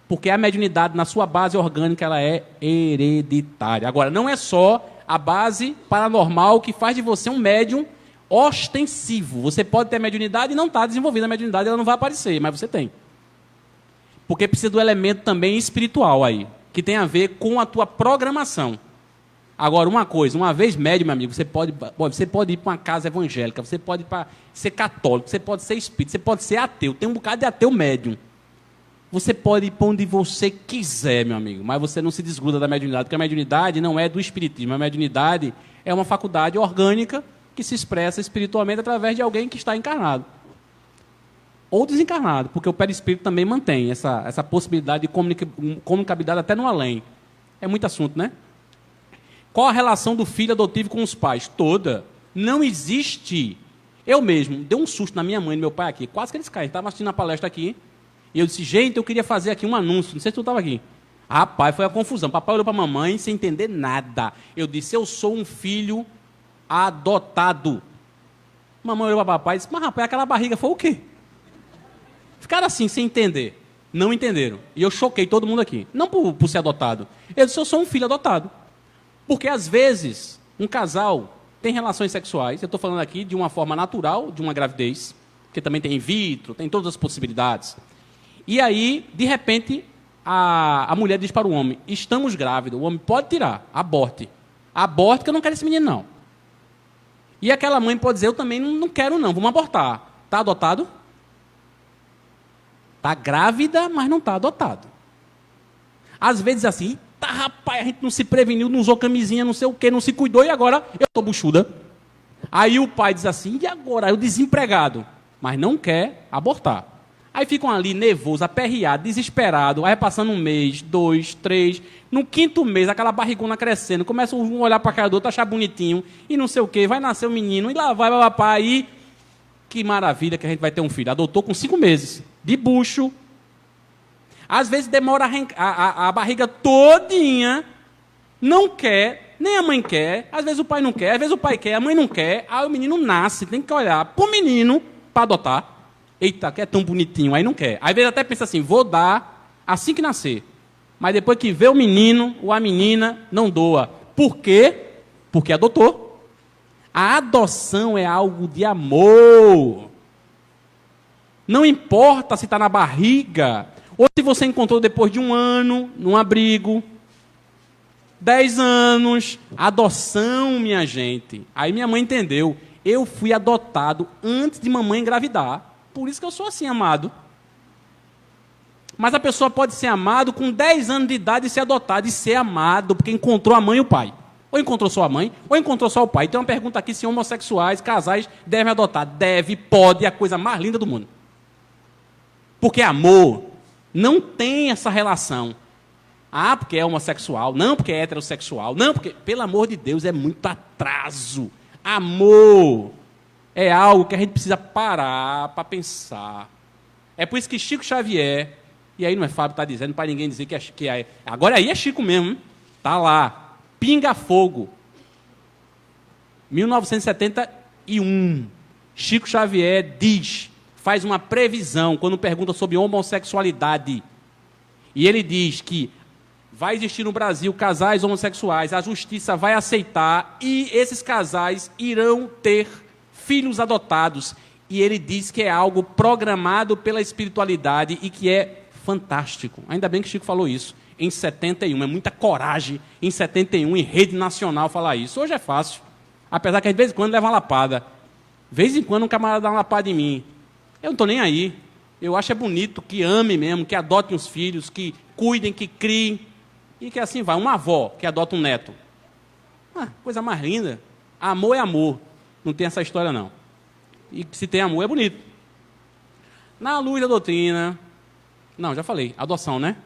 Porque a mediunidade, na sua base orgânica, ela é hereditária. Agora, não é só a base paranormal que faz de você um médium ostensivo. Você pode ter mediunidade e não está desenvolvida a mediunidade, ela não vai aparecer, mas você tem. Porque precisa do elemento também espiritual aí, que tem a ver com a tua programação. Agora, uma coisa, uma vez médium, meu amigo, você pode ir para uma casa evangélica, você pode ser católico, você pode ser espírita, você pode ser ateu, tem um bocado de ateu médium. Você pode ir para onde você quiser, meu amigo, mas você não se desgruda da mediunidade, porque a mediunidade não é do espiritismo, a mediunidade é uma faculdade orgânica que se expressa espiritualmente através de alguém que está encarnado. Ou desencarnado, porque o perispírito também mantém essa possibilidade de comunicabilidade até no além. É muito assunto, né? Qual a relação do filho adotivo com os pais? Toda. Não existe. Eu mesmo dei um susto na minha mãe e no meu pai aqui. Quase que eles caem. Estava assistindo a palestra aqui. E eu disse, gente, eu queria fazer aqui um anúncio. Não sei se tu estava aqui. Rapaz, foi a confusão. Papai olhou para a mamãe sem entender nada. Eu disse, eu sou um filho adotado. Mamãe olhou para papai e disse, mas rapaz, aquela barriga foi o quê? Ficaram assim, sem entender. Não entenderam. E eu choquei todo mundo aqui. Não por ser adotado. Eu disse, eu sou um filho adotado. Porque, às vezes, um casal tem relações sexuais, eu estou falando aqui de uma forma natural, de uma gravidez, porque também tem in vitro, tem todas as possibilidades. E aí, de repente, a mulher diz para o homem, estamos grávidos, o homem pode tirar, aborte. Aborte que eu não quero esse menino, não. E aquela mãe pode dizer, eu também não quero, não, vamos abortar. Está adotado? Está grávida, mas não está adotado. Às vezes assim, tá, rapaz, a gente não se preveniu, não usou camisinha, não sei o quê, não se cuidou e agora eu estou buchuda. Aí o pai diz assim, e agora? Eu desempregado, mas não quer abortar. Aí ficam ali nervosos, aperreados, desesperados, aí passando 1 mês, 2, 3, no 5º mês, aquela barrigona crescendo, começa um olhar para a cara do outro, achar bonitinho, e não sei o quê, vai nascer um menino, e lá vai papai, e que maravilha que a gente vai ter um filho. Adotou com 5 meses, de bucho. Às vezes demora a barriga todinha, não quer, nem a mãe quer, às vezes o pai não quer, às vezes o pai quer, a mãe não quer, aí o menino nasce, tem que olhar para o menino para adotar. Eita, que é tão bonitinho, aí não quer. Às vezes até pensa assim, vou dar assim que nascer. Mas depois que vê o menino ou a menina, não doa. Por quê? Porque adotou. A adoção é algo de amor. Não importa se está na barriga, ou se você encontrou depois de 1 ano, num abrigo, 10 anos. Adoção, minha gente. Aí minha mãe entendeu. Eu fui adotado antes de mamãe engravidar. Por isso que eu sou assim, amado. Mas a pessoa pode ser amado com 10 anos de idade e ser adotado e ser amado, porque encontrou a mãe e o pai. Ou encontrou só a mãe, ou encontrou só o pai. Tem uma pergunta aqui se homossexuais, casais, devem adotar. Deve, pode, é a coisa mais linda do mundo. Porque amor não tem essa relação. Ah, porque é homossexual. Não, porque é heterossexual. Não, porque, pelo amor de Deus, é muito atraso. Amor é algo que a gente precisa parar para pensar. É por isso que Chico Xavier, e aí não é Fábio está dizendo para ninguém dizer que é. Agora aí é Chico mesmo, está lá. Pinga Fogo. 1971. Chico Xavier diz, faz uma previsão quando pergunta sobre homossexualidade. E ele diz que vai existir no Brasil casais homossexuais, a justiça vai aceitar e esses casais irão ter filhos adotados. E ele diz que é algo programado pela espiritualidade e que é fantástico. Ainda bem que Chico falou isso em 71. É muita coragem em 71, em rede nacional, falar isso. Hoje é fácil. Apesar que de vez em quando leva uma lapada. De vez em quando um camarada dá uma lapada em mim. Eu não estou nem aí. Eu acho é bonito que ame mesmo, que adotem os filhos, que cuidem, que criem. E que assim vai. Uma avó que adota um neto. Ah, coisa mais linda. Amor é amor. Não tem essa história, não. E se tem amor, é bonito. Na luz da doutrina... Não, já falei. Adoção, né?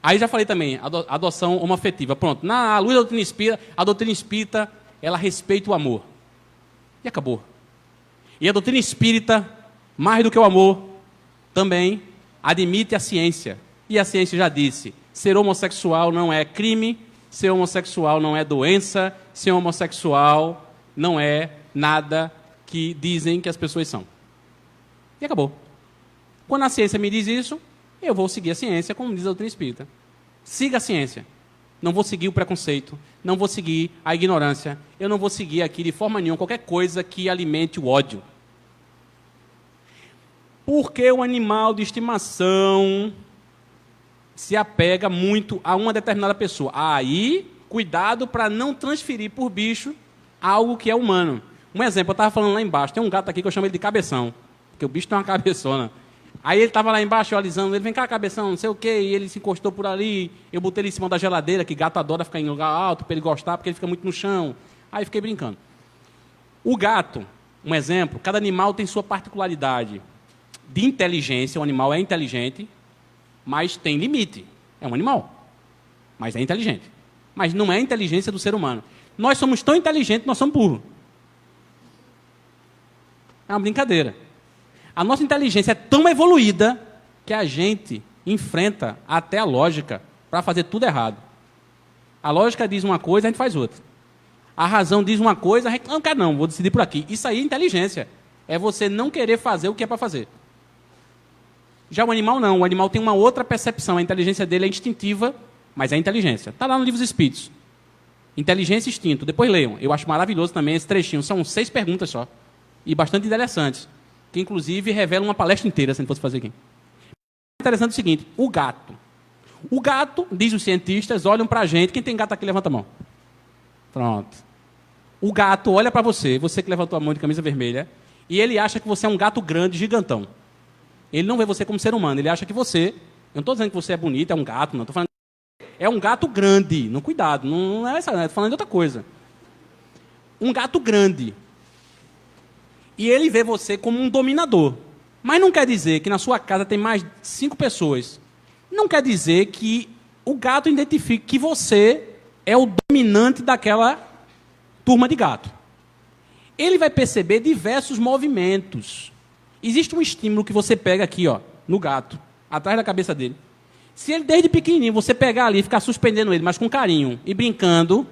Aí já falei também. Adoção homoafetiva. Pronto. Na luz da doutrina espírita, a doutrina espírita, ela respeita o amor. E acabou. E a doutrina espírita, mais do que o amor, também admite a ciência. E a ciência já disse, ser homossexual não é crime, ser homossexual não é doença, ser homossexual não é nada que dizem que as pessoas são. E acabou. Quando a ciência me diz isso, eu vou seguir a ciência, como diz a doutrina espírita. Siga a ciência. Não vou seguir o preconceito, não vou seguir a ignorância, eu não vou seguir aqui de forma nenhuma qualquer coisa que alimente o ódio. Porque o animal de estimação se apega muito a uma determinada pessoa. Aí, cuidado para não transferir por bicho algo que é humano. Um exemplo, eu estava falando lá embaixo, tem um gato aqui que eu chamo ele de cabeção, porque o bicho tem uma cabeçona. Aí ele estava lá embaixo, eu alisando ele, vem cá, cabeção, não sei o quê, e ele se encostou por ali, eu botei ele em cima da geladeira, que gato adora ficar em lugar alto, para ele gostar, porque ele fica muito no chão. Aí fiquei brincando. O gato, um exemplo, cada animal tem sua particularidade de inteligência, o animal é inteligente, mas tem limite. É um animal, mas é inteligente. Mas não é a inteligência do ser humano. Nós somos tão inteligentes, nós somos burros. É uma brincadeira. A nossa inteligência é tão evoluída que a gente enfrenta até a lógica para fazer tudo errado. A lógica diz uma coisa, a gente faz outra. A razão diz uma coisa, a gente não quer não, vou decidir por aqui. Isso aí é inteligência. É você não querer fazer o que é para fazer. Já o animal não. O animal tem uma outra percepção. A inteligência dele é instintiva, mas é inteligência. Está lá no livro dos Espíritos. Inteligência e instinto. Depois leiam. Eu acho maravilhoso também esse trechinho. São 6 perguntas só. E bastante interessantes. Que inclusive revelam uma palestra inteira, se a gente fosse fazer aqui. Interessante o seguinte. O gato. O gato, diz os cientistas, olham para a gente. Quem tem gato aqui, levanta a mão. Pronto. O gato olha para você, você que levantou a mão de camisa vermelha, e ele acha que você é um gato grande, gigantão. Ele não vê você como ser humano, ele acha que você... Eu não estou dizendo que você é bonito, é um gato, não. Estou falando é um gato grande. Não, cuidado, não é essa, estou falando de outra coisa. Um gato grande. E ele vê você como um dominador. Mas não quer dizer que na sua casa tem mais 5 pessoas. Não quer dizer que o gato identifique que você é o dominante daquela turma de gato. Ele vai perceber diversos movimentos. Existe um estímulo que você pega aqui, ó, no gato, atrás da cabeça dele. Se ele, desde pequenininho, você pegar ali e ficar suspendendo ele, mas com carinho, e brincando,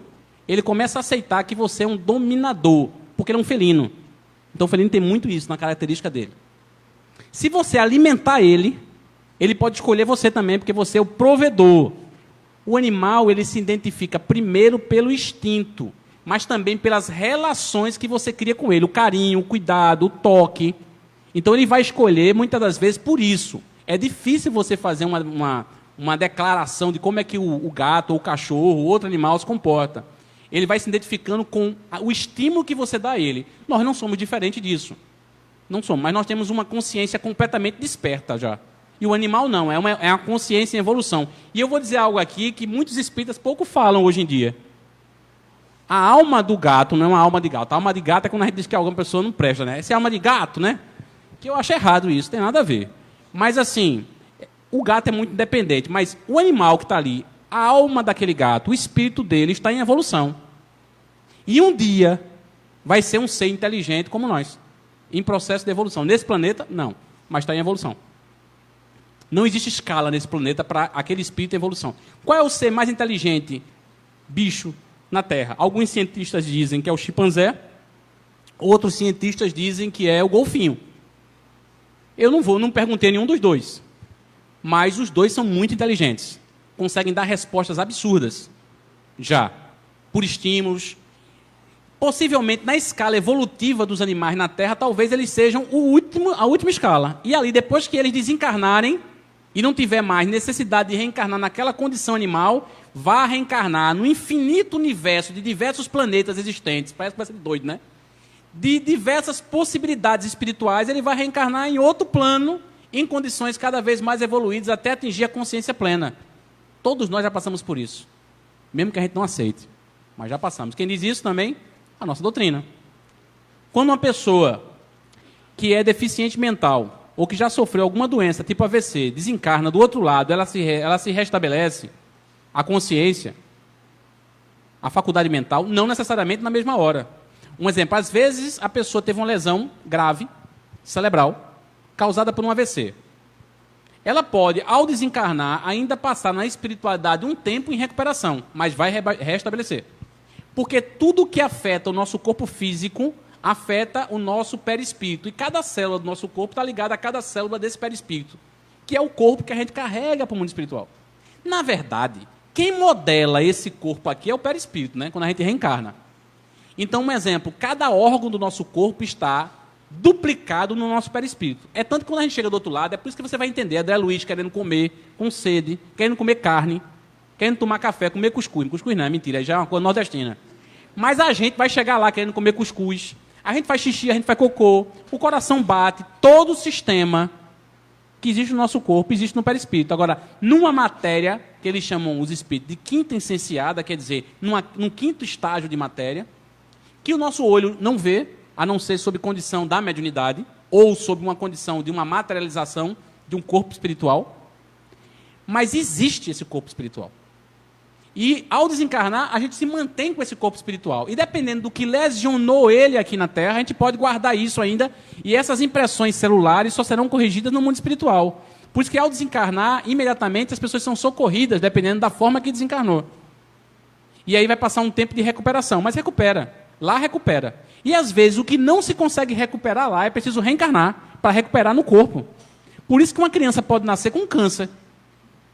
ele começa a aceitar que você é um dominador, porque ele é um felino. Então o felino tem muito isso na característica dele. Se você alimentar ele, ele pode escolher você também, porque você é o provedor. O animal, ele se identifica primeiro pelo instinto, mas também pelas relações que você cria com ele, o carinho, o cuidado, o toque. Então ele vai escolher, muitas das vezes, por isso. É difícil você fazer uma declaração de como é que o gato, ou o cachorro, ou outro animal se comporta. Ele vai se identificando com o estímulo que você dá a ele. Nós não somos diferentes disso. Não somos, mas nós temos uma consciência completamente desperta já. E o animal não, é uma consciência em evolução. E eu vou dizer algo aqui que muitos espíritas pouco falam hoje em dia. A alma do gato não é uma alma de gato. A alma de gato é quando a gente diz que alguma pessoa não presta, né? Essa é a alma de gato, né? Que eu acho errado isso, tem nada a ver. Mas assim, o gato é muito independente, mas o animal que está ali, a alma daquele gato, o espírito dele está em evolução. E um dia vai ser um ser inteligente como nós, em processo de evolução. Nesse planeta, não, mas está em evolução. Não existe escala nesse planeta para aquele espírito em evolução. Qual é o ser mais inteligente, bicho, na Terra? Alguns cientistas dizem que é o chimpanzé, outros cientistas dizem que é o golfinho. Eu não perguntei nenhum dos dois, mas os dois são muito inteligentes. Conseguem dar respostas absurdas, já, por estímulos. Possivelmente, na escala evolutiva dos animais na Terra, talvez eles sejam a última escala. E ali, depois que eles desencarnarem, e não tiver mais necessidade de reencarnar naquela condição animal, vá reencarnar no infinito universo de diversos planetas existentes. Parece que vai ser doido, né? De diversas possibilidades espirituais, ele vai reencarnar em outro plano, em condições cada vez mais evoluídas, até atingir a consciência plena. Todos nós já passamos por isso. Mesmo que a gente não aceite. Mas já passamos. Quem diz isso também? A nossa doutrina. Quando uma pessoa que é deficiente mental, ou que já sofreu alguma doença, tipo AVC, desencarna do outro lado, ela se restabelece, a consciência, a faculdade mental, não necessariamente na mesma hora. Um exemplo, às vezes a pessoa teve uma lesão grave, cerebral, causada por um AVC. Ela pode, ao desencarnar, ainda passar na espiritualidade um tempo em recuperação, mas vai restabelecer. Porque tudo que afeta o nosso corpo físico afeta o nosso perispírito. E cada célula do nosso corpo está ligada a cada célula desse perispírito, que é o corpo que a gente carrega para o mundo espiritual. Na verdade, quem modela esse corpo aqui é o perispírito, né? Quando a gente reencarna. Então, um exemplo, cada órgão do nosso corpo está duplicado no nosso perispírito. É tanto que quando a gente chega do outro lado, é por isso que você vai entender André Luiz querendo comer, com sede, querendo comer carne, querendo tomar café, comer cuscuz. Cuscuz não, é mentira, já é uma coisa nordestina. Mas a gente vai chegar lá querendo comer cuscuz, a gente faz xixi, a gente faz cocô, o coração bate, todo o sistema que existe no nosso corpo existe no perispírito. Agora, numa matéria que eles chamam os espíritos de quinta essenciada, quer dizer, num quinto estágio de matéria, que o nosso olho não vê, a não ser sob condição da mediunidade, ou sob uma condição de uma materialização de um corpo espiritual, mas existe esse corpo espiritual. E, ao desencarnar, a gente se mantém com esse corpo espiritual. E, dependendo do que lesionou ele aqui na Terra, a gente pode guardar isso ainda. E essas impressões celulares só serão corrigidas no mundo espiritual. Por isso que ao desencarnar, imediatamente as pessoas são socorridas, dependendo da forma que desencarnou. E aí vai passar um tempo de recuperação, mas recupera. Lá recupera. E às vezes o que não se consegue recuperar lá é preciso reencarnar para recuperar no corpo. Por isso que uma criança pode nascer com câncer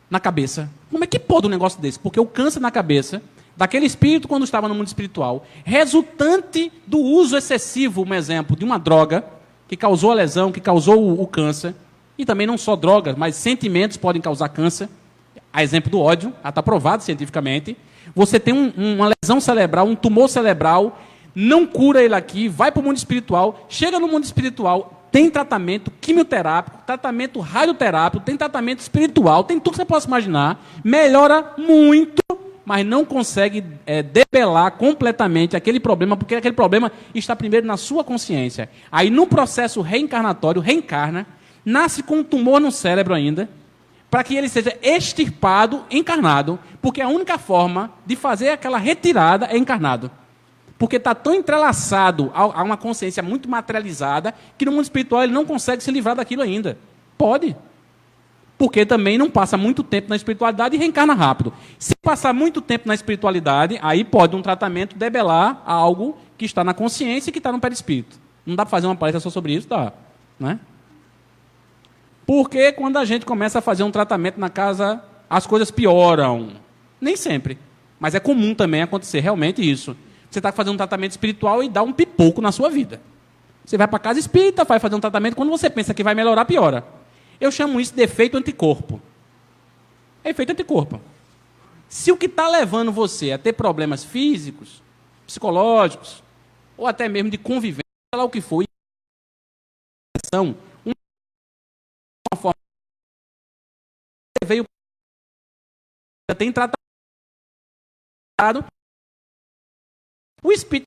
na cabeça. Como é que pode um negócio desse? Porque o câncer na cabeça, daquele espírito quando estava no mundo espiritual, resultante do uso excessivo, um exemplo, de uma droga que causou a lesão, que causou o câncer, e também não só drogas, mas sentimentos podem causar câncer. A exemplo do ódio, está provado cientificamente. Você tem uma lesão cerebral, um tumor cerebral, não cura ele aqui, vai para o mundo espiritual, chega no mundo espiritual, tem tratamento quimioterápico, tratamento radioterápico, tem tratamento espiritual, tem tudo que você possa imaginar, melhora muito, mas não consegue debelar completamente aquele problema, porque aquele problema está primeiro na sua consciência. Aí no processo reencarnatório, reencarna, nasce com um tumor no cérebro ainda, para que ele seja extirpado, encarnado, porque a única forma de fazer aquela retirada é encarnado. Porque está tão entrelaçado a uma consciência muito materializada, que no mundo espiritual ele não consegue se livrar daquilo ainda. Pode. Porque também não passa muito tempo na espiritualidade e reencarna rápido. Se passar muito tempo na espiritualidade, aí pode um tratamento debelar algo que está na consciência e que está no perispírito. Não dá para fazer uma palestra só sobre isso? Dá. Né? Porque quando a gente começa a fazer um tratamento na casa, as coisas pioram. Nem sempre. Mas é comum também acontecer realmente isso. Você está fazendo um tratamento espiritual e dá um pipoco na sua vida. Você vai para a casa espírita, vai fazer um tratamento, quando você pensa que vai melhorar, piora. Eu chamo isso de efeito anticorpo. É efeito anticorpo. Se o que está levando você a ter problemas físicos, psicológicos, ou até mesmo de convivência, sei lá o que for, uma forma você veio, tem tratado, o espírito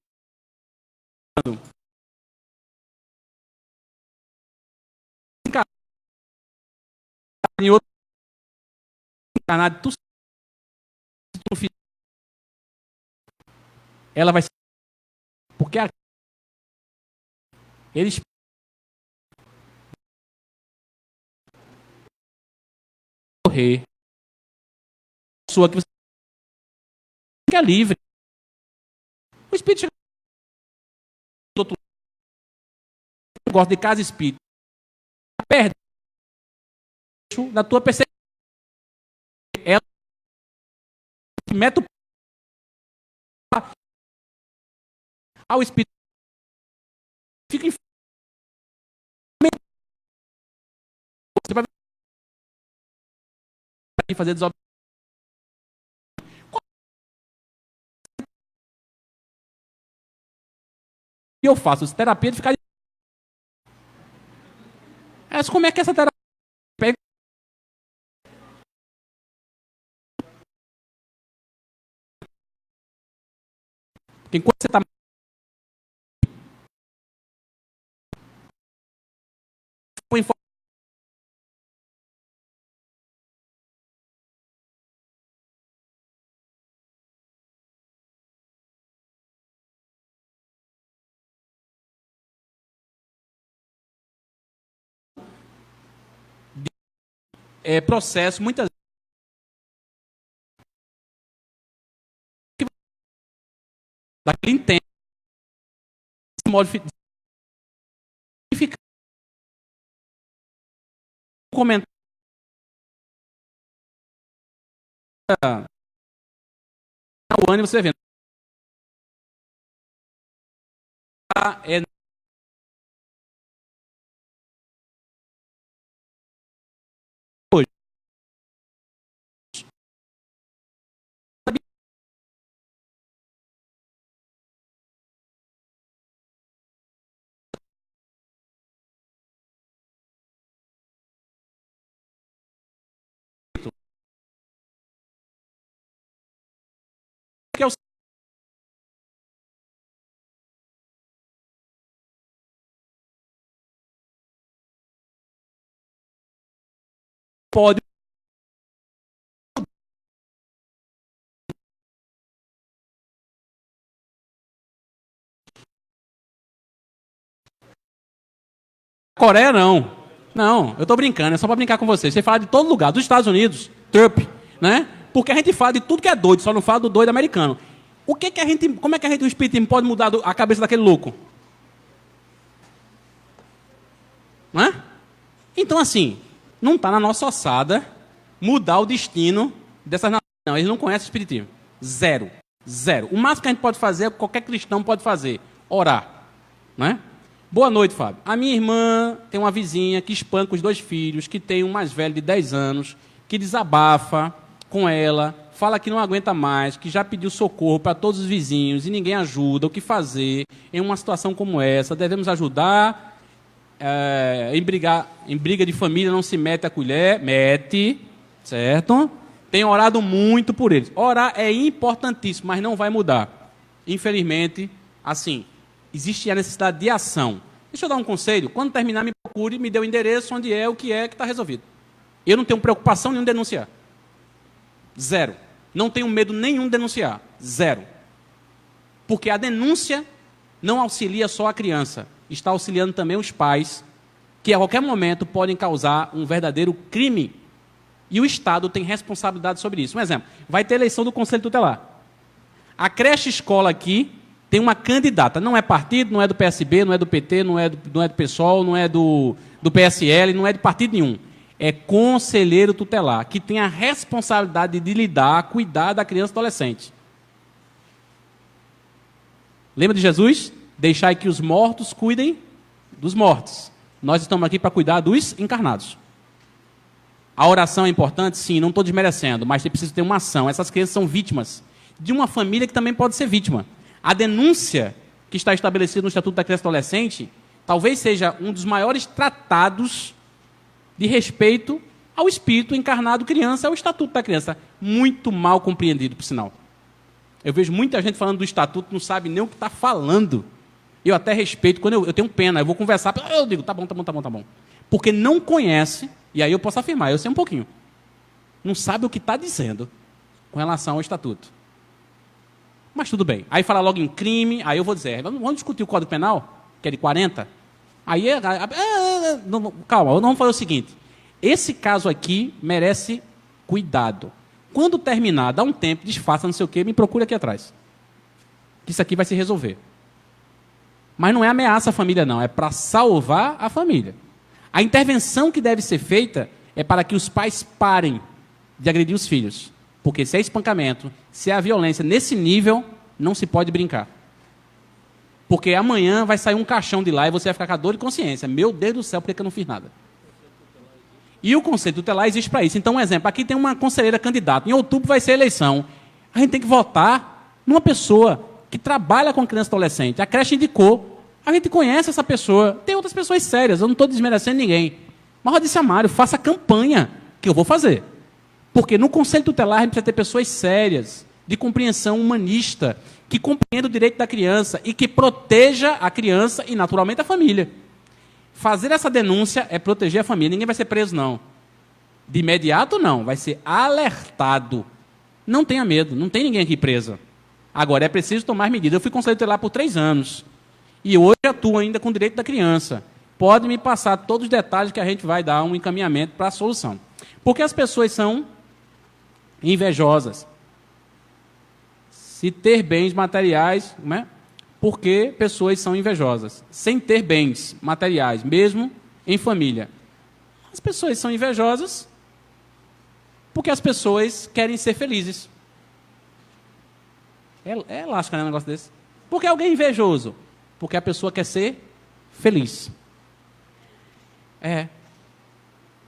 em outro encarnado, ela vai ser, porque eles morrer, pessoa que você fica livre, o espírito chega do outro lado, gosta de casa espírita, perde da tua percepção, ela mete o ao espírito, fica em você vai fazer desobediência. E eu faço essa terapia de ficar. Mas como é que essa terapia pega? Porque enquanto você está processo, muitas vezes, daquele tempo, modificar, comentar, o ano e você vendo. Hoje. Que é o pode Coreia não. Não, eu estou brincando, é só para brincar com vocês. Você fala de todo lugar, dos Estados Unidos, Trump, né? Porque a gente fala de tudo que é doido, só não fala do doido americano. Como é que o espiritismo pode mudar a cabeça daquele louco? Não é? Então, assim, não está na nossa ossada mudar o destino dessas nações. Não, eles não conhecem o espiritismo. Zero. Zero. O máximo que a gente pode fazer, qualquer cristão pode fazer, orar. Não é? Boa noite, Fábio. A minha irmã tem uma vizinha que espanca os 2 filhos, que tem um mais velho de 10 anos, que desabafa com ela, fala que não aguenta mais, que já pediu socorro para todos os vizinhos e ninguém ajuda, o que fazer em uma situação como essa? Devemos ajudar, em briga de família não se mete a colher, mete, certo? Tenho orado muito por eles. Orar é importantíssimo, mas não vai mudar. Infelizmente, assim, existe a necessidade de ação. Deixa eu dar um conselho. Quando terminar, me procure, me dê o endereço onde é, o que está resolvido. Eu não tenho preocupação nenhuma em denunciar. Zero. Não tenho medo nenhum de denunciar. Zero. Porque a denúncia não auxilia só a criança. Está auxiliando também os pais, que a qualquer momento podem causar um verdadeiro crime. E o Estado tem responsabilidade sobre isso. Um exemplo, vai ter eleição do Conselho Tutelar. A creche escola aqui tem uma candidata, não é partido, não é do PSB, não é do PT, não é do PSOL, não é do PSL, não é de partido nenhum. É conselheiro tutelar, que tem a responsabilidade de lidar, cuidar da criança e adolescente. Lembra de Jesus? Deixai que os mortos cuidem dos mortos. Nós estamos aqui para cuidar dos encarnados. A oração é importante? Sim, não estou desmerecendo, mas é preciso ter uma ação. Essas crianças são vítimas de uma família que também pode ser vítima. A denúncia que está estabelecida no Estatuto da Criança e Adolescente talvez seja um dos maiores tratados de respeito ao espírito encarnado criança, é o Estatuto da Criança. Muito mal compreendido, por sinal. Eu vejo muita gente falando do Estatuto, não sabe nem o que está falando. Eu até respeito, quando eu tenho pena, eu vou conversar, eu digo, tá bom. Porque não conhece, e aí eu posso afirmar, eu sei um pouquinho, não sabe o que está dizendo com relação ao Estatuto. Mas tudo bem. Aí fala logo em crime, aí eu vou dizer, vamos discutir o Código Penal, que é de 40? Aí, calma, vamos fazer o seguinte, esse caso aqui merece cuidado. Quando terminar, dá um tempo, desfaça, não sei o quê, me procure aqui atrás. Que isso aqui vai se resolver. Mas não é ameaça à família, não, é para salvar a família. A intervenção que deve ser feita é para que os pais parem de agredir os filhos. Porque se é espancamento, se é a violência nesse nível, não se pode brincar. Porque amanhã vai sair um caixão de lá e você vai ficar com a dor de consciência. Meu Deus do céu, por que eu não fiz nada? E o Conselho Tutelar existe para isso. Então, um exemplo, aqui tem uma conselheira candidata. Em outubro vai ser a eleição. A gente tem que votar numa pessoa que trabalha com criança e adolescente. A creche indicou. A gente conhece essa pessoa. Tem outras pessoas sérias. Eu não estou desmerecendo ninguém. Mas eu disse a Mário, faça campanha, que eu vou fazer. Porque no Conselho Tutelar a gente precisa ter pessoas sérias, de compreensão humanista, que compreenda o direito da criança e que proteja a criança e, naturalmente, a família. Fazer essa denúncia é proteger a família. Ninguém vai ser preso, não. De imediato, não. Vai ser alertado. Não tenha medo. Não tem ninguém aqui preso. Agora, é preciso tomar medidas. Eu fui conselheiro tutelar por 3 anos. E hoje atuo ainda com o direito da criança. Pode me passar todos os detalhes que a gente vai dar um encaminhamento para a solução. Porque as pessoas são invejosas. Se ter bens materiais, não é? Porque pessoas são invejosas. Sem ter bens materiais, mesmo em família. As pessoas são invejosas porque as pessoas querem ser felizes. É elástico, né, um negócio desse? Por que alguém é invejoso? Porque a pessoa quer ser feliz.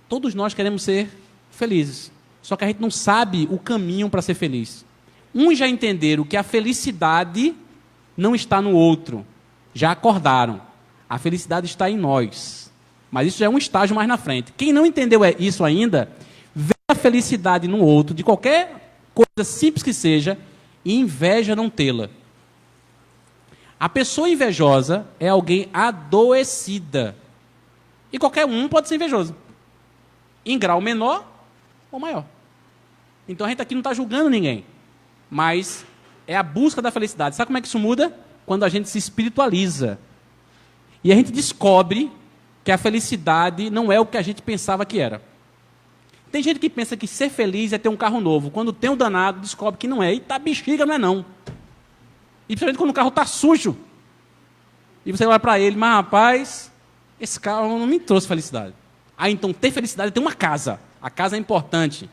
Todos nós queremos ser felizes. Só que a gente não sabe o caminho para ser feliz. Uns já entenderam que a felicidade não está no outro. Já acordaram. A felicidade está em nós. Mas isso já é um estágio mais na frente. Quem não entendeu isso ainda, vê a felicidade no outro, de qualquer coisa simples que seja, e inveja não tê-la. A pessoa invejosa é alguém adoecida. E qualquer um pode ser invejoso. Em grau menor ou maior. Então a gente aqui não está julgando ninguém. Mas é a busca da felicidade. Sabe como é que isso muda? Quando a gente se espiritualiza. E a gente descobre que a felicidade não é o que a gente pensava que era. Tem gente que pensa que ser feliz é ter um carro novo. Quando tem um danado, descobre que não é. E tá bexiga, não é não. E principalmente quando o carro tá sujo. E você olha para ele, mas rapaz, esse carro não me trouxe felicidade. Ah, então ter felicidade é ter uma casa. A casa é importante.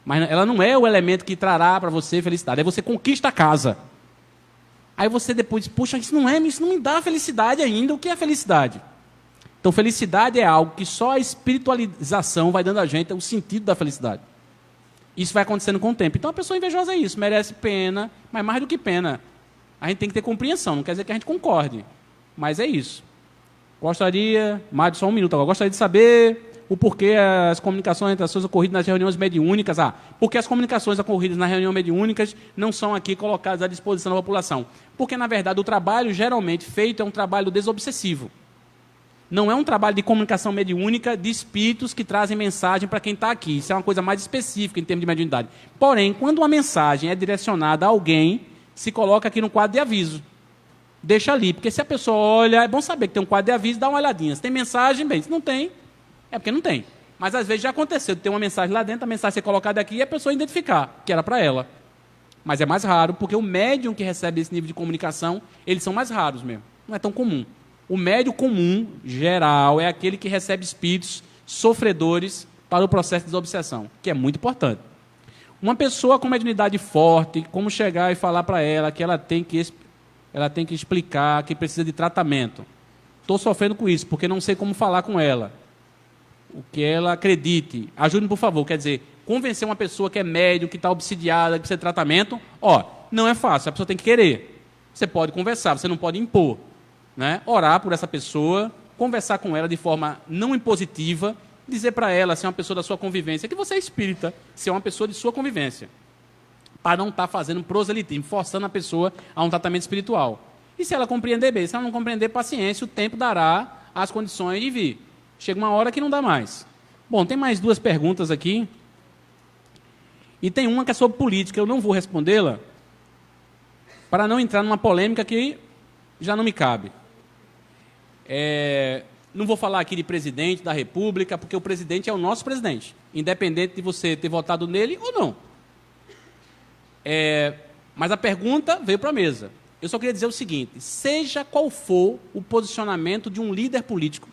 Mas ela não é o elemento que trará para você felicidade. Aí você conquista a casa. Aí você depois diz, puxa, isso não me dá felicidade ainda. O que é felicidade? Então, felicidade é algo que só a espiritualização vai dando a gente o sentido da felicidade. Isso vai acontecendo com o tempo. Então, a pessoa invejosa é isso, merece pena, mas mais do que pena. A gente tem que ter compreensão, não quer dizer que a gente concorde, mas é isso. Gostaria, mais de só um minuto agora, gostaria de saber o porquê as comunicações entre as pessoas ocorridas nas reuniões mediúnicas. Porque as comunicações ocorridas nas reuniões mediúnicas não são aqui colocadas à disposição da população. Porque, na verdade, o trabalho geralmente feito é um trabalho desobsessivo. Não é um trabalho de comunicação mediúnica de espíritos que trazem mensagem para quem está aqui. Isso é uma coisa mais específica em termos de mediunidade. Porém, quando uma mensagem é direcionada a alguém, se coloca aqui no quadro de aviso. Deixa ali, porque se a pessoa olha, é bom saber que tem um quadro de aviso, dá uma olhadinha. Se tem mensagem, bem, se não tem, é porque não tem. Mas às vezes já aconteceu de ter uma mensagem lá dentro, a mensagem ser colocada aqui e a pessoa identificar que era para ela. Mas é mais raro, porque o médium que recebe esse nível de comunicação, eles são mais raros mesmo. Não é tão comum. O médium comum, geral, é aquele que recebe espíritos sofredores para o processo de desobsessão, que é muito importante. Uma pessoa com mediunidade forte, como chegar e falar para ela que ela tem que explicar que precisa de tratamento. Estou sofrendo com isso, porque não sei como falar com ela. O que ela acredite. Ajude-me, por favor. Quer dizer, convencer uma pessoa que é médium, que está obsidiada, que precisa de tratamento, não é fácil, a pessoa tem que querer. Você pode conversar, você não pode impor. Né? Orar por essa pessoa, conversar com ela de forma não impositiva, dizer para ela, se é uma pessoa da sua convivência, que você é espírita, se é uma pessoa de sua convivência, para não estar fazendo proselitismo, forçando a pessoa a um tratamento espiritual. E se ela compreender bem, se ela não compreender, paciência, o tempo dará as condições de vir. Chega uma hora que não dá mais. Bom, tem mais 2 perguntas aqui, e tem uma que é sobre política, eu não vou respondê-la, para não entrar numa polêmica que já não me cabe. Não vou falar aqui de presidente da República, porque o presidente é o nosso presidente, independente de você ter votado nele ou não. Mas a pergunta veio para a mesa. Eu só queria dizer o seguinte, seja qual for o posicionamento de um líder político,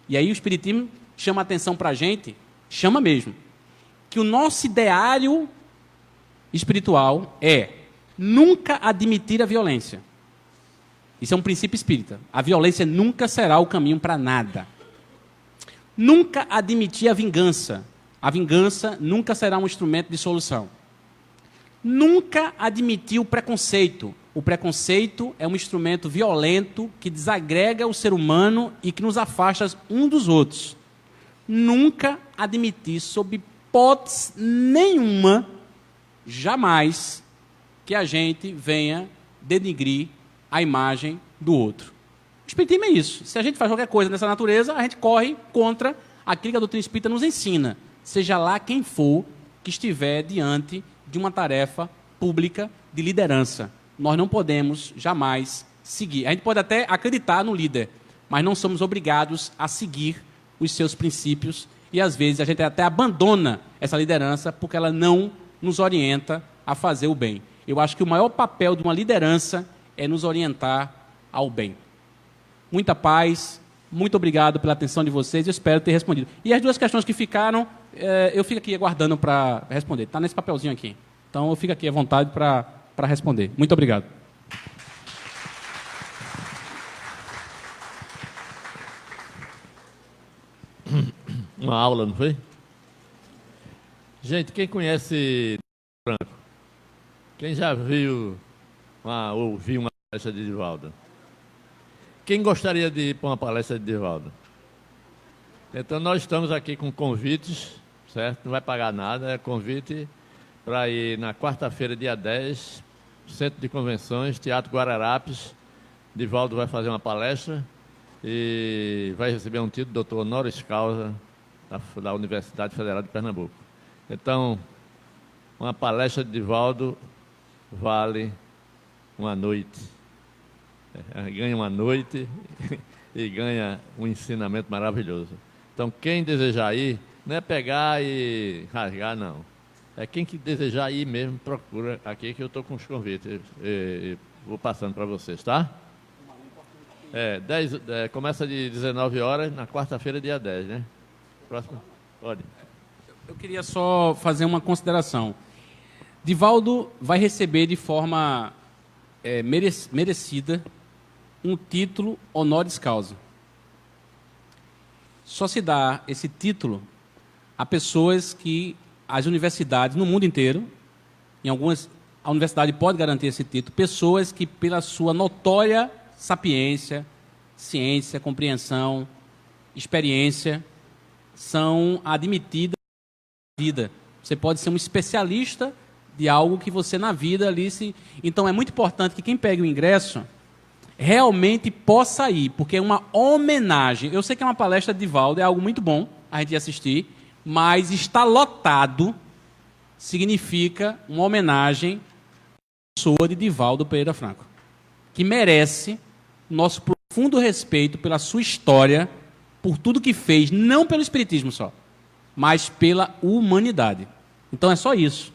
e aí o Espiritismo chama a atenção para a gente, chama mesmo, que o nosso ideário espiritual é nunca admitir a violência. Isso é um princípio espírita. A violência nunca será o caminho para nada. Nunca admitir a vingança. A vingança nunca será um instrumento de solução. Nunca admitir o preconceito. O preconceito é um instrumento violento que desagrega o ser humano e que nos afasta um dos outros. Nunca admitir, sob hipótese nenhuma, jamais, que a gente venha denigrir a imagem do outro. O Espiritismo é isso. Se a gente faz qualquer coisa dessa natureza, a gente corre contra aquilo que a doutrina espírita nos ensina. Seja lá quem for que estiver diante de uma tarefa pública de liderança. Nós não podemos jamais seguir. A gente pode até acreditar no líder, mas não somos obrigados a seguir os seus princípios e, às vezes, a gente até abandona essa liderança porque ela não nos orienta a fazer o bem. Eu acho que o maior papel de uma liderança é nos orientar ao bem. Muita paz, muito obrigado pela atenção de vocês, eu espero ter respondido. E as 2 questões que ficaram, eu fico aqui aguardando para responder. Está nesse papelzinho aqui. Então, eu fico aqui à vontade para responder. Muito obrigado. Uma aula, não foi? Gente, quem conhece Franco? Quem já viu, ouviu uma palestra de Divaldo? Quem gostaria de ir para uma palestra de Divaldo? Então, nós estamos aqui com convites, certo? Não vai pagar nada, é convite para ir na quarta-feira, dia 10, Centro de Convenções, Teatro Guararapes. Divaldo vai fazer uma palestra e vai receber um título, doutor honoris causa, da Universidade Federal de Pernambuco. Então, uma palestra de Divaldo vale uma noite. Ganha uma noite e ganha um ensinamento maravilhoso. Então, quem desejar ir, não é pegar e rasgar, não. É quem que desejar ir mesmo, procura aqui que eu estou com os convites. Vou passando para vocês, tá? Começa de 19 horas, na quarta-feira, dia 10, né? Próximo? Pode. Eu queria só fazer uma consideração. Divaldo vai receber de forma merecida um título honoris causa. Só se dá esse título a pessoas que as universidades no mundo inteiro, em algumas a universidade pode garantir esse título, pessoas que pela sua notória sapiência, ciência, compreensão, experiência, são admitidas na vida. Você pode ser um especialista de algo que você na vida ali se... Então é muito importante que quem pegue o ingresso realmente possa ir, porque é uma homenagem. Eu sei que é uma palestra de Divaldo, é algo muito bom a gente assistir, mas estar lotado significa uma homenagem à pessoa de Divaldo Pereira Franco, que merece nosso profundo respeito pela sua história, por tudo que fez, não pelo espiritismo só, mas pela humanidade. Então é só isso.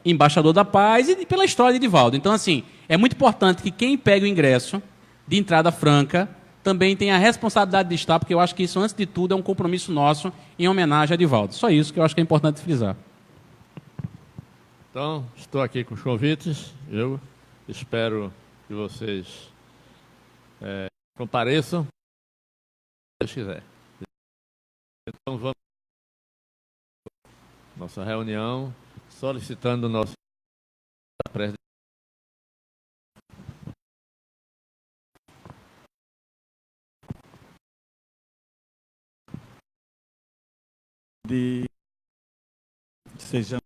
Embaixador da Paz e pela história de Divaldo. Então, assim, é muito importante que quem pega o ingresso de entrada franca também tenha a responsabilidade de estar, porque eu acho que isso, antes de tudo, é um compromisso nosso em homenagem a Divaldo. Só isso que eu acho que é importante frisar. Então, estou aqui com os convites. Eu espero que vocês compareçam, se Deus quiser. Então, vamos nossa reunião, solicitando o nosso presidente. Sejam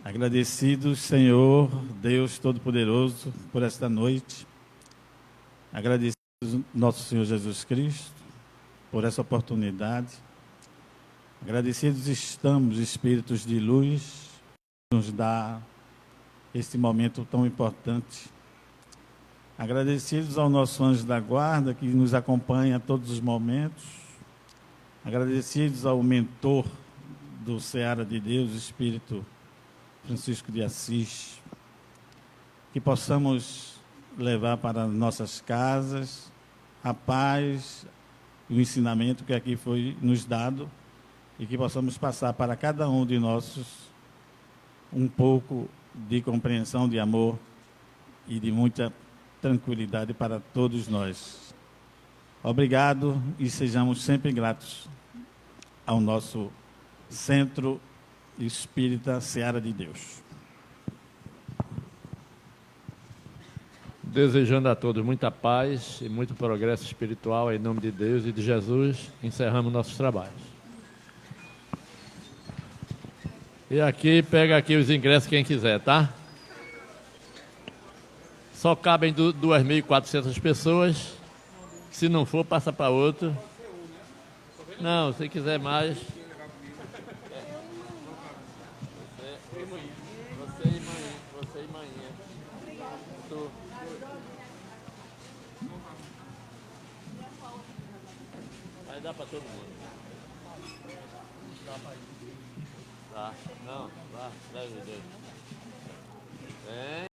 agradecidos, Senhor, Deus Todo-Poderoso, por esta noite. Agradecidos, nosso Senhor Jesus Cristo, por essa oportunidade. Agradecidos estamos, espíritos de luz, que nos dá este momento tão importante. Agradecidos ao nosso anjo da guarda, que nos acompanha a todos os momentos. Agradecidos ao mentor do Seara de Deus, Espírito Francisco de Assis, que possamos levar para nossas casas a paz e o ensinamento que aqui foi nos dado, e que possamos passar para cada um de nossos um pouco de compreensão, de amor e de muita tranquilidade para todos nós. Obrigado e sejamos sempre gratos ao nosso Centro Espírita Seara de Deus. Desejando a todos muita paz e muito progresso espiritual em nome de Deus e de Jesus, encerramos nossos trabalhos. E aqui, pega aqui os ingressos quem quiser, tá? Só cabem 2.400 pessoas. Se não for, passa para outro. Não, se quiser mais. Você e manhã. Tu. Aí dá para todo mundo. Tá. Não, vá, leve os dois. Vem.